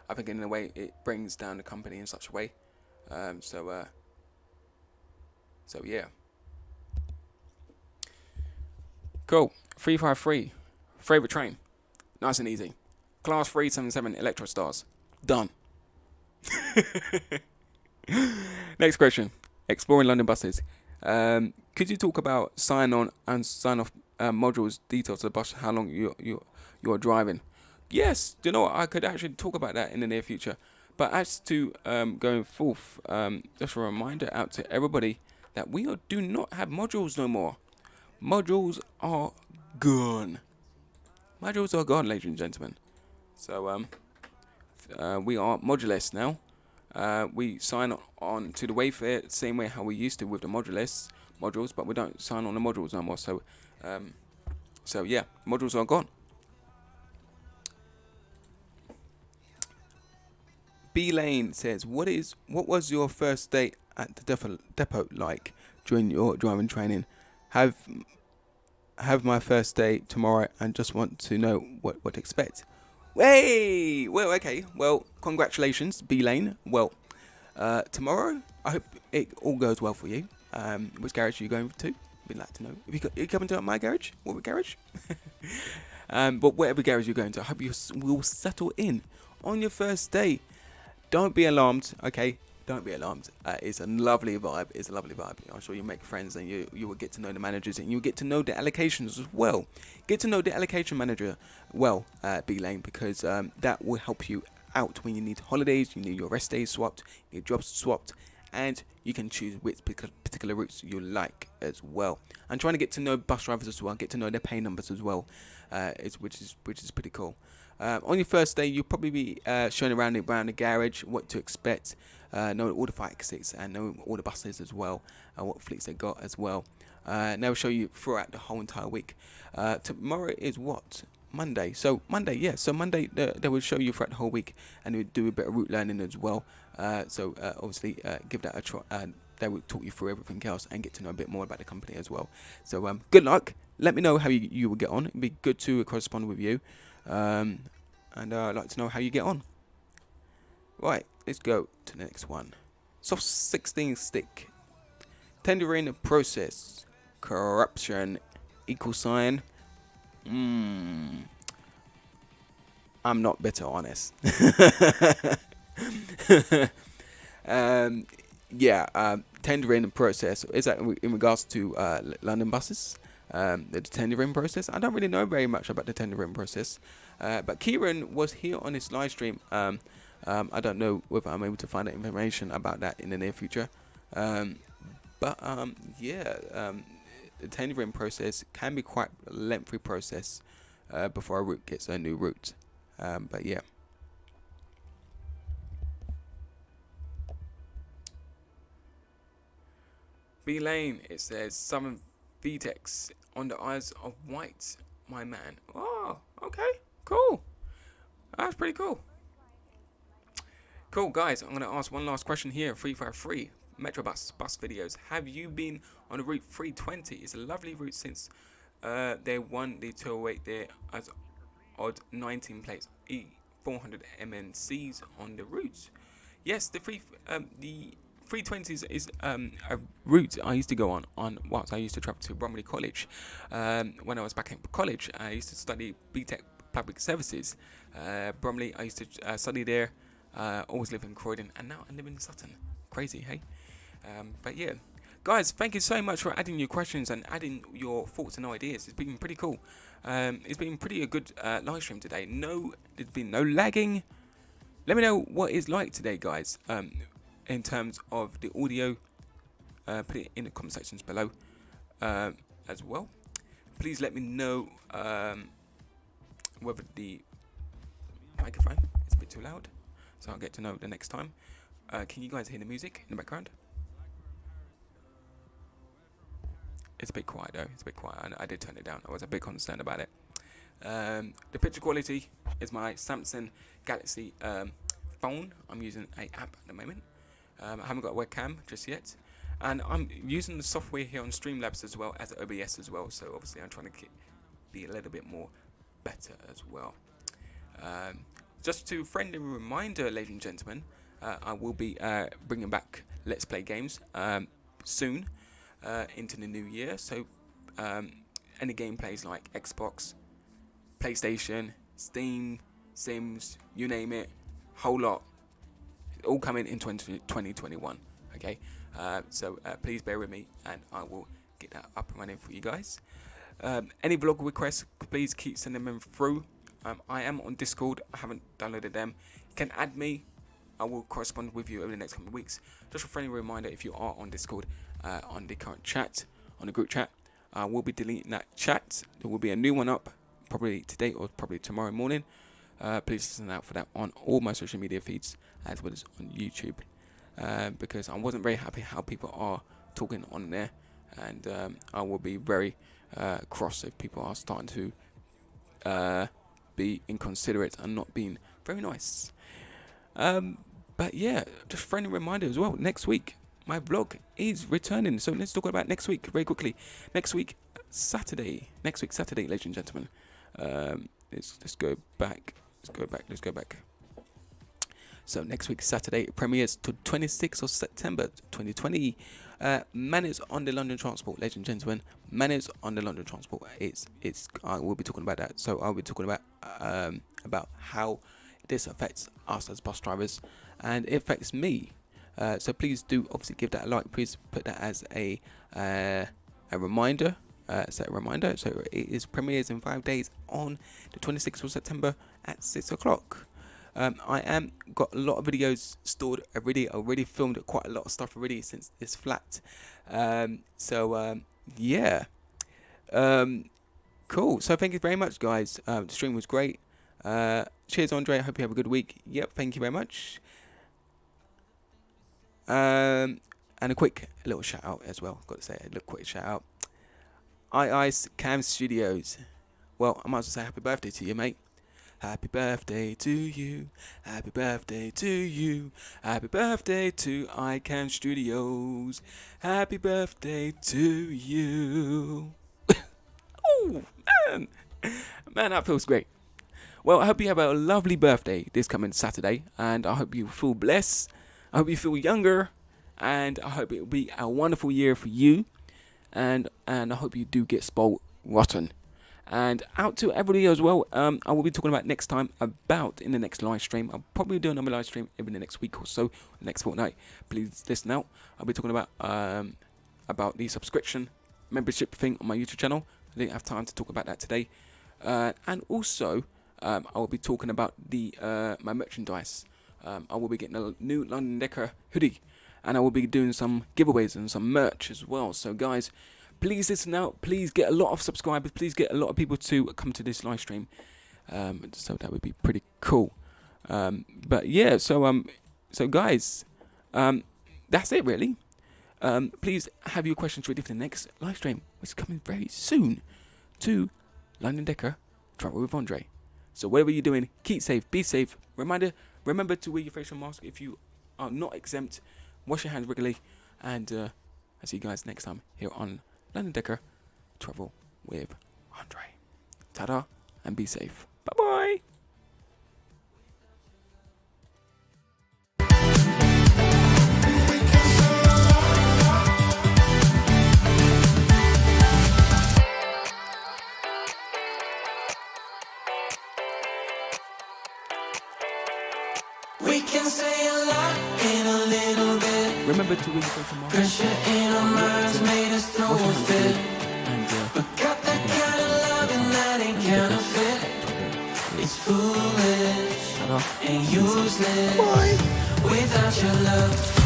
I think in a way it brings down the company in such a way. So yeah. Cool. 353. Favorite train. Nice and easy. Class 377 Electro Stars. Done. Next question. Exploring London buses. Could you talk about sign on and sign off modules, details of the bus, how long you're driving? yes, do you know what? I could actually talk about that in the near future. But as to going forth, just a reminder out to everybody that do not have modules no more. Modules are gone. Modules are gone, ladies and gentlemen. So we are modulus now. We sign on to the Wayfair same way how we used to with the modules, but we don't sign on the modules no more. So yeah, modules are gone. B Lane says, what was your first day at the depot like during your driving training? Have my first day tomorrow and just want to know what to expect. Hey, well, okay, well, congratulations, B Lane. Well, tomorrow, I hope it all goes well for you. Which garage are you going to? We'd like to know. Are you coming to my garage? What garage? But whatever garage you're going to, I hope you will settle in on your first day. Don't be alarmed, okay? Don't be alarmed. It's a lovely vibe. It's a lovely vibe. I'm sure you'll make friends and you will get to know the managers and you'll get to know the allocations as well. Get to know the allocation manager well, B Lane, because that will help you out when you need holidays, you need your rest days swapped, your jobs swapped, and you can choose which particular routes you like as well. I'm trying to get to know bus drivers as well, get to know their pay numbers as well, which is pretty cool. On your first day, you'll probably be shown around the garage, what to expect, know all the fire exits and know all the buses as well, what fleets they got as well. And they'll show you throughout the whole entire week. Tomorrow is what? Monday. So Monday, yeah. So Monday they will show you throughout the whole week, and they'll do a bit of route learning as well. So obviously give that a try. They will talk you through everything else and get to know a bit more about the company as well. So good luck. Let me know how you will get on. It'd be good to correspond with you. And I'd like to know how you get on. Right, let's go to the next one. Soft 16 stick. Tendering process. Corruption. Equal sign. I'm not bitter, honest. Tendering process. Is that in regards to London buses? The tendering process. I don't really know very much about the tendering process, but Kieran was here on his live stream. I don't know whether I'm able to find out information about that in the near future. The tendering process can be quite a lengthy process before a route gets a new route. But yeah. B Lane, it says Southern VTEX on the Eyes of White, my man. Oh, okay, cool. That's pretty cool. Cool, guys. I'm going to ask one last question here. 353 Metrobus bus videos. Have you been on the route 320? It's a lovely route since they won the 208 there as odd 19 plates E400 MNCs on the route. Yes, the 320s is a route I used to go on whilst I used to travel to Bromley College. When I was back in college, I used to study BTEC Public Services. Bromley, I used to study there. Always live in Croydon, and now I live in Sutton. Crazy, hey? But yeah, guys, thank you so much for adding your questions and adding your thoughts and ideas. It's been pretty cool. It's been pretty a good live stream today. There's been no lagging. Let me know what it's like today, guys. In terms of the audio, put it in the comment sections below as well. Please let me know whether the microphone is a bit too loud, so I'll get to know the next time. Can you guys hear the music in the background? It's a bit quiet though. It's a bit quiet. I did turn it down. I was a bit concerned about it. The picture quality is my Samsung Galaxy phone. I'm using an app at the moment. I haven't got a webcam just yet, and I'm using the software here on Streamlabs as well as OBS as well. So obviously I'm trying to be a little bit more better as well. Just to friendly reminder, ladies and gentlemen, I will be bringing back Let's Play games soon into the new year. So any gameplays like Xbox, PlayStation, Steam, Sims, you name it, whole lot, all coming in 2021. Okay, so please bear with me, and I will get that up and running for you guys. Any vlog requests, please keep sending them through. I am on Discord. I haven't downloaded them. You can add me. I will correspond with you over the next couple of weeks. Just a friendly reminder, if you are on Discord, on the current chat, on the group chat, we'll be deleting that chat. There will be a new one up, probably today or probably tomorrow morning. Please listen out for that on all my social media feeds, as well as on YouTube, because I wasn't very happy how people are talking on there, and I will be very cross if people are starting to be inconsiderate and not being very nice. But yeah, just friendly reminder as well, next week my vlog is returning, so let's talk about next week very quickly. Next week Saturday, ladies and gentlemen. Let's go back. So next week Saturday premieres to 26th of September 2020. Manners on the London Transport, ladies and gentlemen. Manners on the London Transport. I will be talking about that. So I'll be talking about how this affects us as bus drivers, and it affects me. So please do obviously give that a like. Please put that as a reminder. Set a reminder. So it premieres in 5 days on the 26th of September at 6 o'clock. I am got a lot of videos stored already. I already filmed quite a lot of stuff already since it's flat. Yeah. Cool. So thank you very much, guys. The stream was great. Cheers, Andre. I hope you have a good week. Yep. Thank you very much. And a quick little shout out as well. Got to say a little quick shout out. Ice Cam Studios. Well, I might as well say happy birthday to you, mate. Happy birthday to you. Happy birthday to you. Happy birthday to iCam Studios. Happy birthday to you. Oh, man. Man, that feels great. Well, I hope you have a lovely birthday this coming Saturday. And I hope you feel blessed. I hope you feel younger. And I hope it will be a wonderful year for you. And I hope you do get spoiled rotten. And out to everybody as well. I will be talking about next time about in the next live stream. I'll probably do another live stream in the next week or so, next fortnight. Please listen out. I'll be talking about the subscription membership thing on my YouTube channel. I didn't have time to talk about that today. And also, I will be talking about the my merchandise. I will be getting a new London Decker hoodie, and I will be doing some giveaways and some merch as well. So guys, please listen out. Please get a lot of subscribers. Please get a lot of people to come to this live stream. So that would be pretty cool. But yeah, so guys, that's it really. Please have your questions ready for the next live stream, which is coming very soon to London Decker Travel with Andre. So whatever you're doing, keep safe, be safe. Remember to wear your facial mask if you are not exempt. Wash your hands regularly, and I'll see you guys next time here on London Decker Travel with Andre. Ta-da, and be safe. Bye-bye. We can say a lot in a little bit. Remember to wear your facial mask. Pressure in our minds made us throw a fit. But got that kind of loving that ain't counterfeit. It's foolish and useless without your love.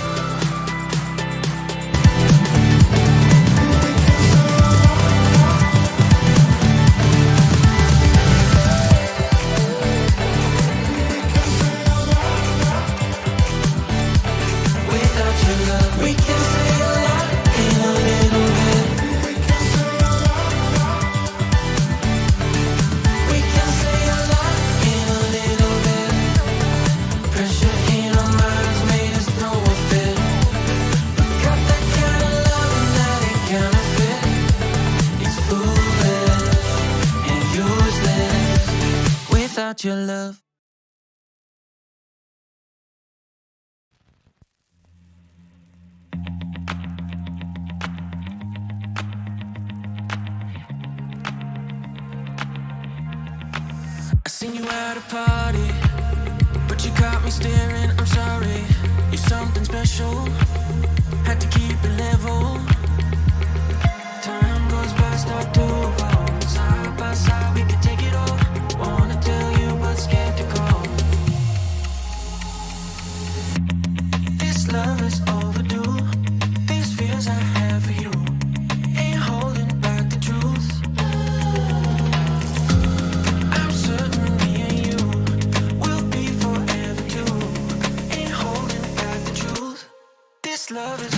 Your love. I seen you at a party, but you caught me staring. I'm sorry, you're something special. Had to keep it level. Time goes by, start to evolve. Side by side, we could take it all. Wanna tell you This love is